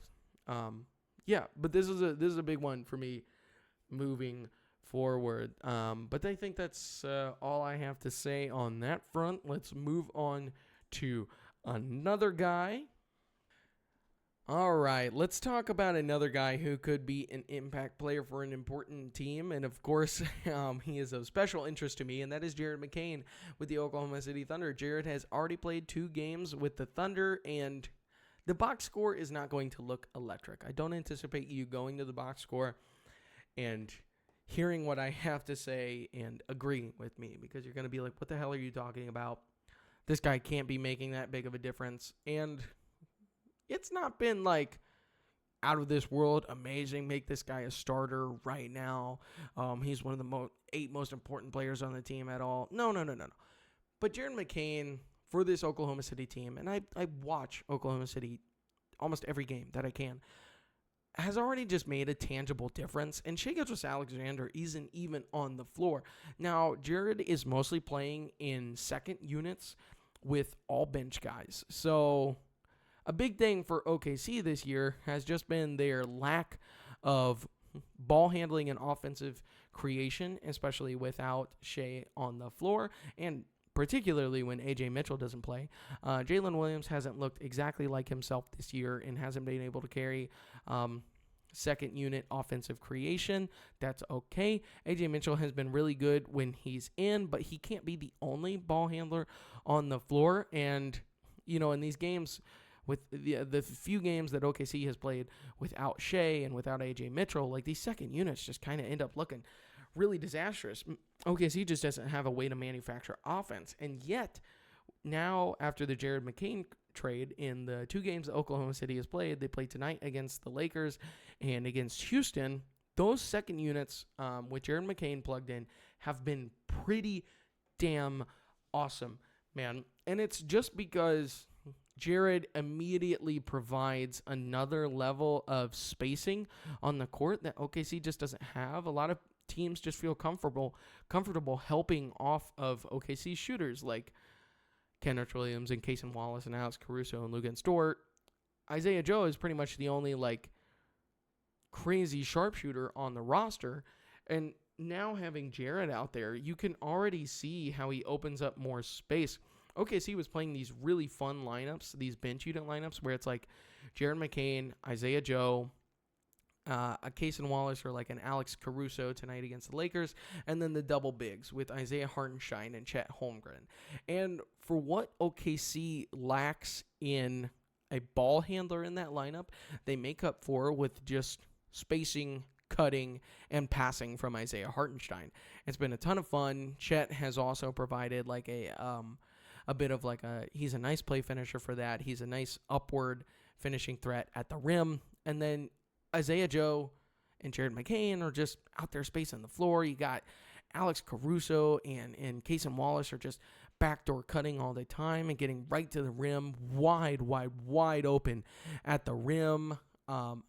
Yeah, but this is a big one for me moving forward. But I think that's all I have to say on that front. Let's move on to another guy. All right, let's talk about another guy who could be an impact player for an important team. And of course, he is of special interest to me, and that is Jared McCain with the Oklahoma City Thunder. Jared has already played 2 games with the Thunder, and the box score is not going to look electric. I don't anticipate you going to the box score and hearing what I have to say and agreeing with me, because you're going to be like, what the hell are you talking about? This guy can't be making that big of a difference. And it's not been like out of this world amazing. Make this guy a starter right now. He's one of the 8 most important players on the team at all. No. But Jaren McCain for this Oklahoma City team, and I watch Oklahoma City almost every game that I can, has already just made a tangible difference. And Shai Gilgeous-Alexander isn't even on the floor. Now, Jared is mostly playing in second units with all bench guys. So a big thing for OKC this year has just been their lack of ball handling and offensive creation, especially without Shai on the floor, and particularly when A.J. Mitchell doesn't play. Jalen Williams hasn't looked exactly like himself this year and hasn't been able to carry second unit offensive creation. That's okay. A.J. Mitchell has been really good when he's in, but he can't be the only ball handler on the floor. And, in these games, with the few games that OKC has played without Shai and without A.J. Mitchell, like these second units just kind of end up looking really disastrous. OKC just doesn't have a way to manufacture offense. And yet, now after the Jared McCain trade, in the 2 games that Oklahoma City has played, they played tonight against the Lakers and against Houston. Those second units with Jared McCain plugged in have been pretty damn awesome, man. And it's just because Jared immediately provides another level of spacing on the court that OKC just doesn't have. A lot of teams just feel comfortable helping off of OKC shooters like Kenrich Williams and Cason Wallace and Alex Caruso and Luguentz Dort. Isaiah Joe is pretty much the only crazy sharpshooter on the roster. And now having Jared out there, you can already see how he opens up more space. OKC was playing these really fun lineups, these bench unit lineups, where it's like Jaren McCain, Isaiah Joe, a Cason Wallace or like an Alex Caruso tonight against the Lakers, and then the double bigs with Isaiah Hartenstein and Chet Holmgren. And for what OKC lacks in a ball handler in that lineup, they make up for with just spacing, cutting, and passing from Isaiah Hartenstein. It's been a ton of fun. Chet has also provided a bit of he's a nice play finisher for that. He's a nice upward finishing threat at the rim. And then Isaiah Joe and Jared McCain are just out there spacing the floor. You got Alex Caruso and Cason Wallace are just backdoor cutting all the time and getting right to the rim, wide open at the rim.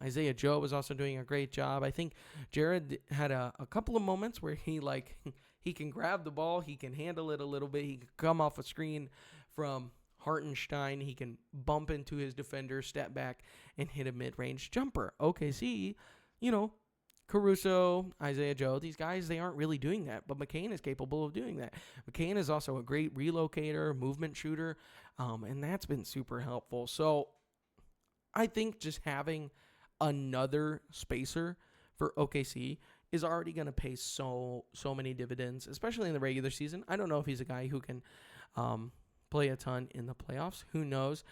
Isaiah Joe was also doing a great job. I think Jared had a couple of moments where he can grab the ball, he can handle it a little bit, he can come off a screen from Hartenstein, he can bump into his defender, step back, and hit a mid-range jumper. OKC, Caruso, Isaiah Joe, these guys, they aren't really doing that, but McCain is capable of doing that. McCain is also a great relocator, movement shooter, and that's been super helpful. So I think just having another spacer for OKC is already going to pay so many dividends, especially in the regular season. I don't know if he's a guy who can play a ton in the playoffs. Who knows?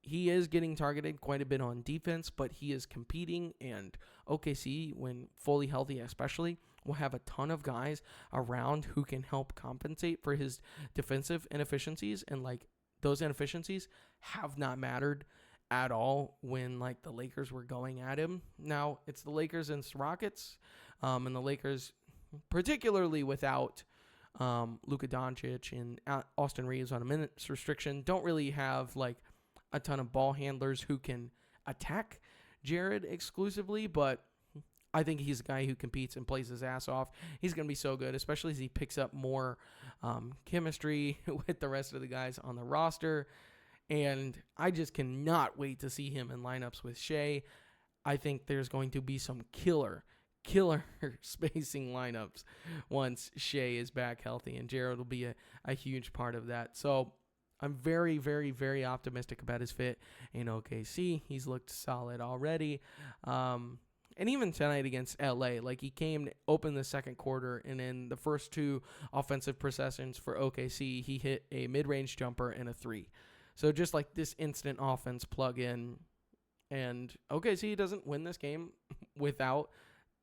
He is getting targeted quite a bit on defense, but he is competing, and OKC, when fully healthy especially, will have a ton of guys around who can help compensate for his defensive inefficiencies, and those inefficiencies have not mattered at all when the Lakers were going at him. Now it's the Lakers and Rockets, and the Lakers, particularly without Luka Doncic and Austin Reeves on a minutes restriction, don't really have a ton of ball handlers who can attack Jared exclusively, but I think he's a guy who competes and plays his ass off. He's going to be so good, especially as he picks up more chemistry with the rest of the guys on the roster. And I just cannot wait to see him in lineups with Shea. I think there's going to be some killer spacing lineups once Shea is back healthy, and Jared will be a huge part of that. So I'm very, very, very optimistic about his fit in OKC. He's looked solid already. And even tonight against LA, like he came, opened the second quarter, and in the first two offensive possessions for OKC, he hit a mid-range jumper and a three. So just like this instant offense plug in, and OKC doesn't win this game without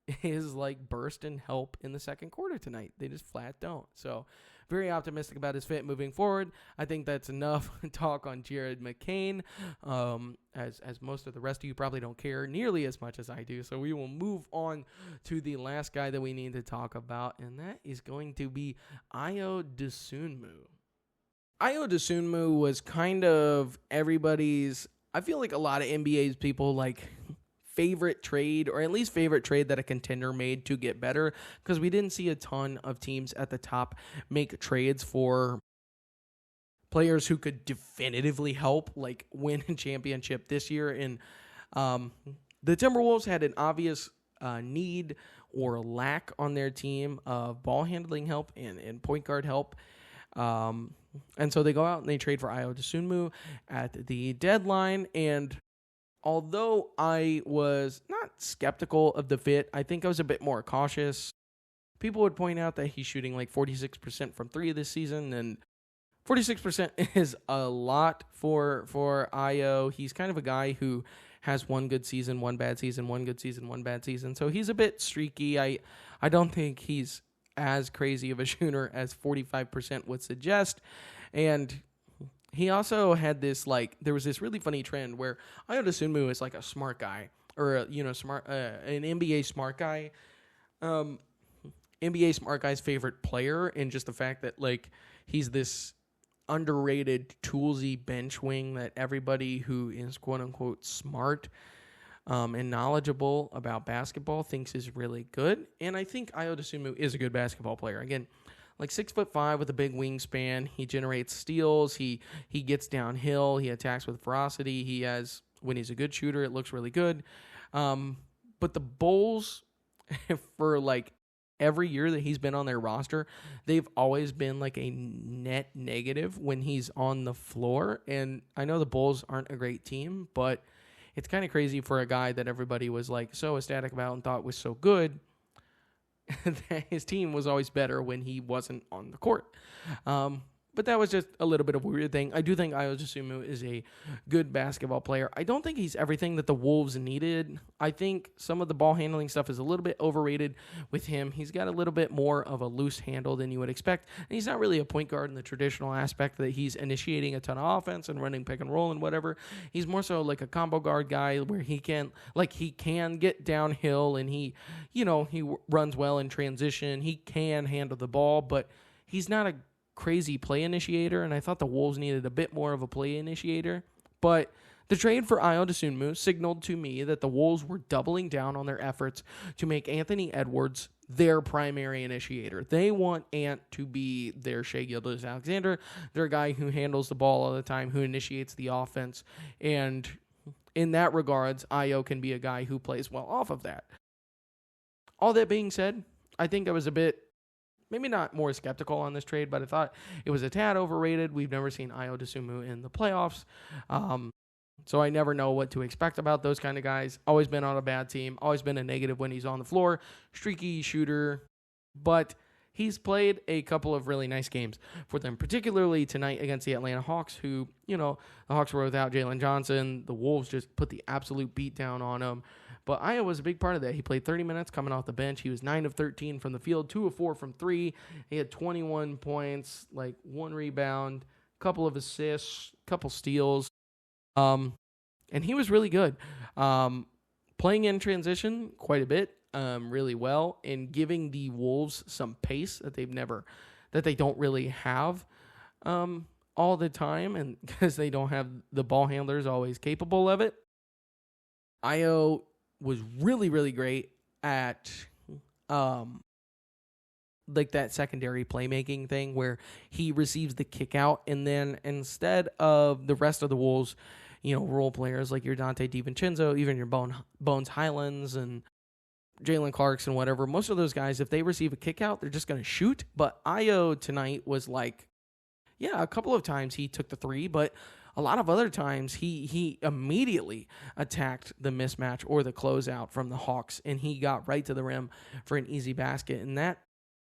his like burst and help in the second quarter tonight. They just flat don't. So very optimistic about his fit moving forward. I think that's enough talk on Jared McCain, as most of the rest of you probably don't care nearly as much as I do. So we will move on to the last guy that we need to talk about, and that is going to be Ayo Dosunmu. Ayo Dosunmu was kind of everybody's, I feel like a lot of NBA's people like favorite trade, or at least favorite trade that a contender made to get better, because we didn't see a ton of teams at the top make trades for players who could definitively help like win a championship this year. And the Timberwolves had an obvious need or lack on their team of ball handling help and point guard help. And so they go out and they trade for Ayo Dosunmu at the deadline. And although I was not skeptical of the fit, I think I was a bit more cautious. People would point out that he's shooting like 46% from three this season, and 46% is a lot for Ayo. He's kind of a guy who has one good season, one bad season, one good season, one bad season. So he's a bit streaky. I don't think he's as crazy of a shooter as 45% would suggest. And he also had this, like, there was this really funny trend where Ayo Dosunmu is like a smart guy, or an NBA smart guy. NBA smart guy's favorite player, and just the fact that like he's this underrated toolsy bench wing that everybody who is quote unquote smart and knowledgeable about basketball thinks is really good. And I think Ayo Dosunmu is a good basketball player. Again, like 6'5" with a big wingspan. He generates steals. He gets downhill. He attacks with ferocity. He has, when he's a good shooter, it looks really good. But the Bulls, for like every year that he's been on their roster, they've always been like a net negative when he's on the floor. And I know the Bulls aren't a great team, but it's kind of crazy for a guy that everybody was like so ecstatic about and thought was so good that his team was always better when he wasn't on the court. But that was just a little bit of a weird thing. I do think Ayo Dosunmu is a good basketball player. I don't think he's everything that the Wolves needed. I think some of the ball handling stuff is a little bit overrated with him. He's got a little bit more of a loose handle than you would expect. And he's not really a point guard in the traditional aspect that he's initiating a ton of offense and running pick and roll and whatever. He's more so like a combo guard guy where he can get downhill, and he runs well in transition. He can handle the ball, but he's not a crazy play initiator, and I thought the Wolves needed a bit more of a play initiator. But the trade for Ayo Dosunmu signaled to me that the Wolves were doubling down on their efforts to make Anthony Edwards their primary initiator. They want Ant to be their Shai Gilgeous-Alexander, their guy who handles the ball all the time, who initiates the offense, and in that regards, Ayo can be a guy who plays well off of that. All that being said, I think I was a bit, maybe not more skeptical on this trade, but I thought it was a tad overrated. We've never seen Ayo Dosunmu in the playoffs. So I never know what to expect about those kind of guys. Always been on a bad team. Always been a negative when he's on the floor. Streaky shooter. But he's played a couple of really nice games for them, particularly tonight against the Atlanta Hawks, who, the Hawks were without Jaren Jackson. The Wolves just put the absolute beat down on them. But Ayo was a big part of that. He played 30 minutes coming off the bench. He was 9 of 13 from the field, 2 of 4 from 3. He had 21 points, like 1 rebound, couple of assists, couple steals. And he was really good. Playing in transition quite a bit, really well, and giving the Wolves some pace that they don't really have all the time, and because they don't have the ball handlers always capable of it. Ayo was really, really great at like that secondary playmaking thing where he receives the kick out, and then instead of the rest of the Wolves, role players like your Dante DiVincenzo, even your Bones Highlands and Jalen Clarkson, whatever, most of those guys, if they receive a kick out, they're just going to shoot. But Io tonight was like, yeah, a couple of times he took the three, but a lot of other times he immediately attacked the mismatch or the closeout from the Hawks, and he got right to the rim for an easy basket. And that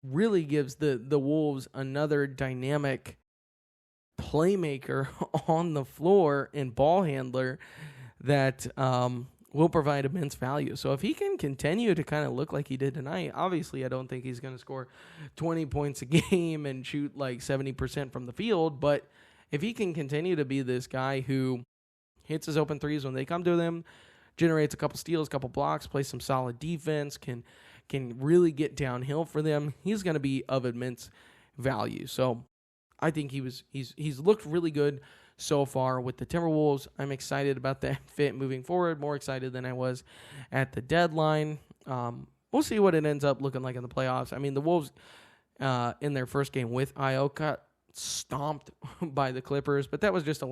really gives the Wolves another dynamic playmaker on the floor and ball handler that will provide immense value. So if he can continue to kind of look like he did tonight, obviously I don't think he's going to score 20 points a game and shoot like 70% from the field, but if he can continue to be this guy who hits his open threes when they come to them, generates a couple steals, couple blocks, plays some solid defense, can really get downhill for them, he's going to be of immense value. So I think he's looked really good so far with the Timberwolves. I'm excited about that fit moving forward, more excited than I was at the deadline. We'll see what it ends up looking like in the playoffs. I mean, the Wolves in their first game with Io got stomped by the Clippers, but that was just a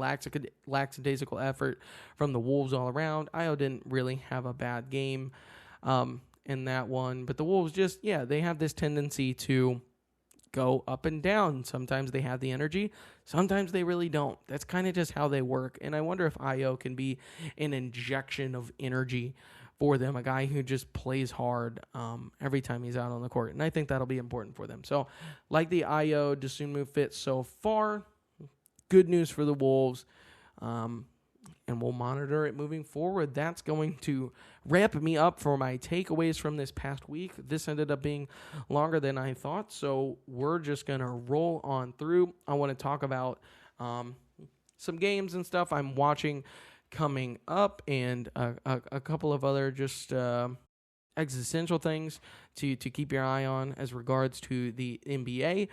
lackadaisical effort from the Wolves all around. Io didn't really have a bad game in that one, but the Wolves just, they have this tendency to go up and down. Sometimes they have the energy, sometimes they really don't. That's kind of just how they work, and I wonder if Io can be an injection of energy for them, a guy who just plays hard every time he's out on the court, and I think that'll be important for them. So, like the Io Dosunmu fit so far, good news for the Wolves, and we'll monitor it moving forward. That's going to wrap me up for my takeaways from this past week. This ended up being longer than I thought, so we're just going to roll on through. I want to talk about some games and stuff I'm watching coming up, and a couple of other just existential things to keep your eye on as regards to the NBA.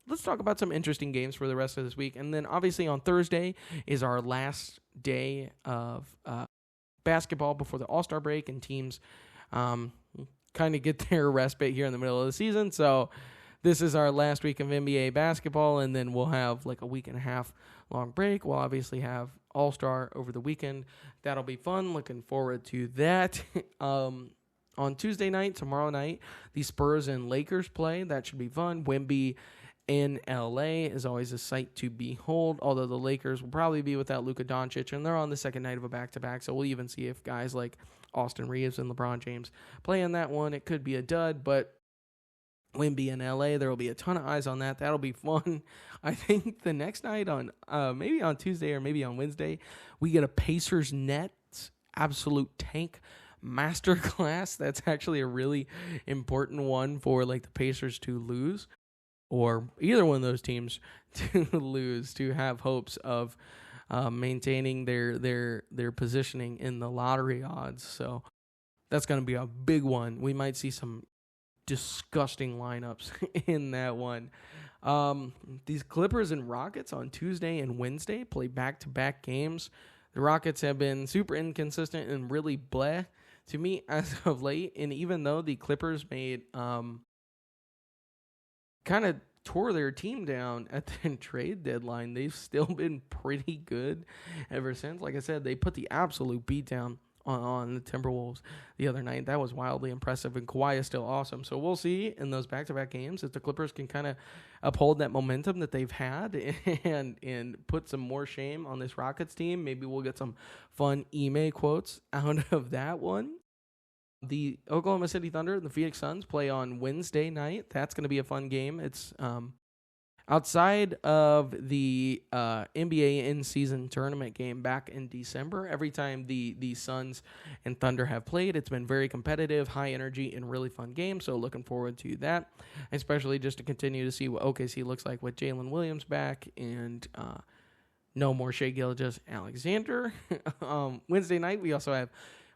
Let's talk about some interesting games for the rest of this week. And then obviously on Thursday is our last day of basketball before the All-Star break, and teams kind of get their respite here in the middle of the season. So this is our last week of NBA basketball, and then we'll have like a week and a half long break. We'll obviously have All-Star over the weekend. That'll be fun. Looking forward to that. On Tuesday night, tomorrow night, the Spurs and Lakers play. That should be fun. Wemby in LA is always a sight to behold, although the Lakers will probably be without Luka Doncic, and they're on the second night of a back-to-back, so we'll even see if guys like Austin Reeves and LeBron James play in that one. It could be a dud, but Wemby in LA, there will be a ton of eyes on that. That'll be fun. I think the next night on maybe on Tuesday or maybe on Wednesday, we get a Pacers Nets absolute tank masterclass. That's actually a really important one for like the Pacers to lose, or either one of those teams to lose, to have hopes of maintaining their positioning in the lottery odds. So that's going to be a big one. We might see some disgusting lineups in that one. These Clippers and Rockets on Tuesday and Wednesday play back-to-back games. The Rockets have been super inconsistent and really bleh to me as of late. And even though the Clippers made kind of tore their team down at the trade deadline, they've still been pretty good ever since. Like I said, they put the absolute beat down on the Timberwolves the other night. That was wildly impressive, and Kawhi is still awesome. So we'll see in those back-to-back games if the Clippers can kind of uphold that momentum that they've had and put some more shame on this Rockets team. Maybe we'll get some fun Ime quotes out of that one. The Oklahoma City Thunder and the Phoenix Suns play on Wednesday night. That's going to be a fun game. It's outside of the NBA in-season tournament game back in December. Every time the Suns and Thunder have played, it's been very competitive, high energy, and really fun game. So looking forward to that, especially just to continue to see what OKC looks like with Jalen Williams back and no more Shai Gilgeous-Alexander. Wednesday night, we also have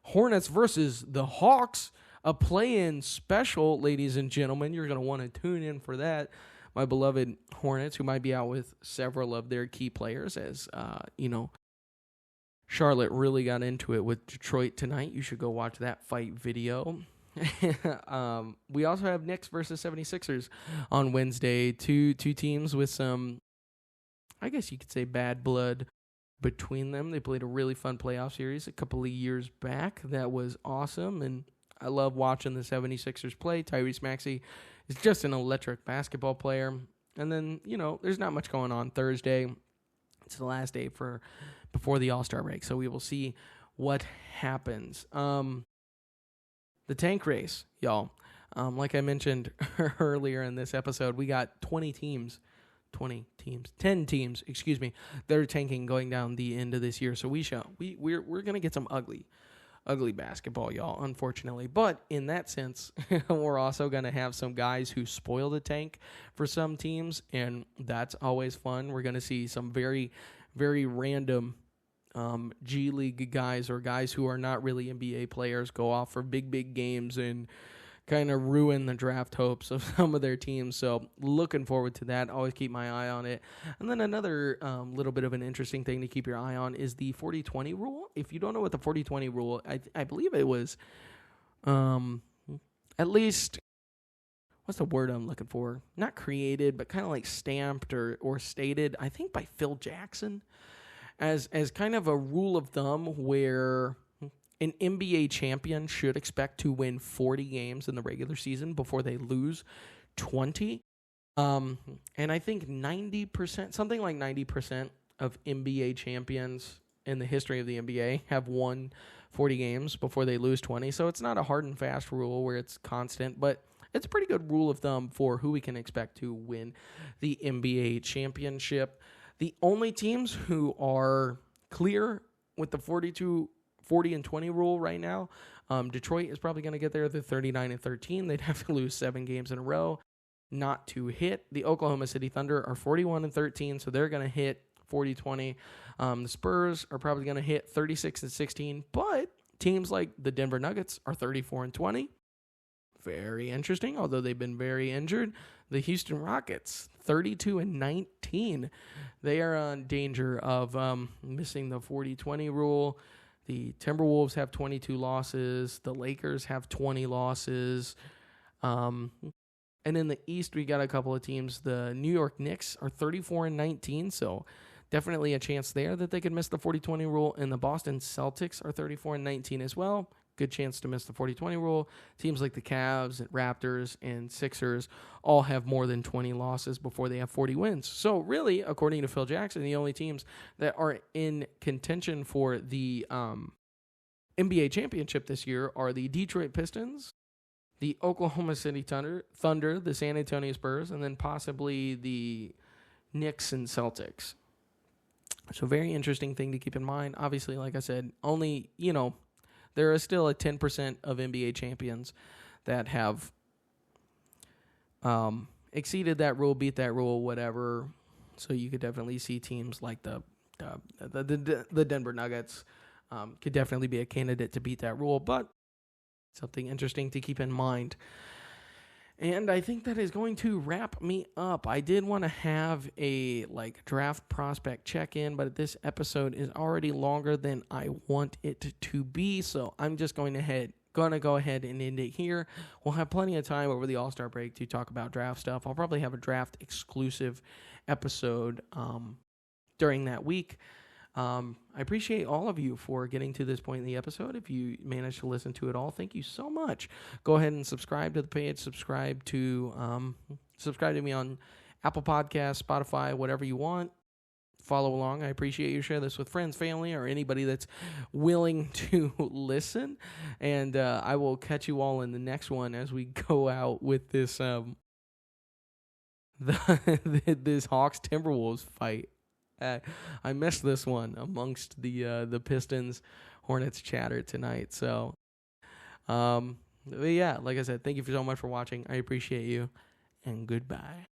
Hornets versus the Hawks, a play-in special, ladies and gentlemen. You're going to want to tune in for that. My beloved Hornets, who might be out with several of their key players, as Charlotte really got into it with Detroit tonight. You should go watch that fight video. We also have Knicks versus 76ers on Wednesday. Two teams with some, I guess you could say, bad blood between them. They played a really fun playoff series a couple of years back. That was awesome, and I love watching the 76ers play. Tyrese Maxey is just an electric basketball player. And then, there's not much going on Thursday. It's the last day before the All-Star break, so we will see what happens. The tank race, y'all. Like I mentioned earlier in this episode, we got 10 teams, that are tanking going down the end of this year. So we're going to get some ugly basketball, y'all, unfortunately. But in that sense, we're also going to have some guys who spoil the tank for some teams, and that's always fun. We're going to see some very, very random G League guys or guys who are not really NBA players go off for big games and kind of ruin the draft hopes of some of their teams. So looking forward to that. Always keep my eye on it. And then another little bit of an interesting thing to keep your eye on is the 40-20 rule. If you don't know what the 40-20 rule, I believe it was at least, what's the word I'm looking for? Not created, but kind of like stamped or stated, I think by Phil Jackson, as kind of a rule of thumb where an NBA champion should expect to win 40 games in the regular season before they lose 20. And I think 90%, something like 90% of NBA champions in the history of the NBA have won 40 games before they lose 20. So it's not a hard and fast rule where it's constant, but it's a pretty good rule of thumb for who we can expect to win the NBA championship. The only teams who are clear with the 40-20 rule right now, Detroit is probably going to get there. They're 39-13. They'd have to lose 7 games in a row not to hit. The Oklahoma City Thunder are 41-13, so they're going to hit 40-20. The Spurs are probably going to hit 36-16, but teams like the Denver Nuggets are 34-20. Very interesting, although they've been very injured. The Houston Rockets, 32-19. They are in danger of missing the 40-20 rule. The Timberwolves have 22 losses. The Lakers have 20 losses. And in the East, we got a couple of teams. The New York Knicks are 34-19, so definitely a chance there that they could miss the 40-20 rule. And the Boston Celtics are 34-19 as well. Good chance to miss the 40-20 rule. Teams like the Cavs, and Raptors, and Sixers all have more than 20 losses before they have 40 wins. So really, according to Phil Jackson, the only teams that are in contention for the NBA championship this year are the Detroit Pistons, the Oklahoma City Thunder, the San Antonio Spurs, and then possibly the Knicks and Celtics. So very interesting thing to keep in mind. Obviously, like I said, only, there is still a 10% of NBA champions that have exceeded that rule, beat that rule, whatever. So you could definitely see teams like the Denver Nuggets could definitely be a candidate to beat that rule, but something interesting to keep in mind. And I think that is going to wrap me up. I did want to have a draft prospect check-in, but this episode is already longer than I want it to be, so I'm just going to go ahead and end it here. We'll have plenty of time over the All-Star break to talk about draft stuff. I'll probably have a draft exclusive episode during that week. I appreciate all of you for getting to this point in the episode. If you managed to listen to it all, thank you so much. Go ahead and subscribe to the page. Subscribe to me on Apple Podcasts, Spotify, whatever you want. Follow along. I appreciate you. Share this with friends, family, or anybody that's willing to listen. And I will catch you all in the next one as we go out with this this Hawks Timberwolves fight. I missed this one amongst the Pistons Hornets chatter tonight. So, yeah, like I said, thank you so much for watching. I appreciate you, and goodbye.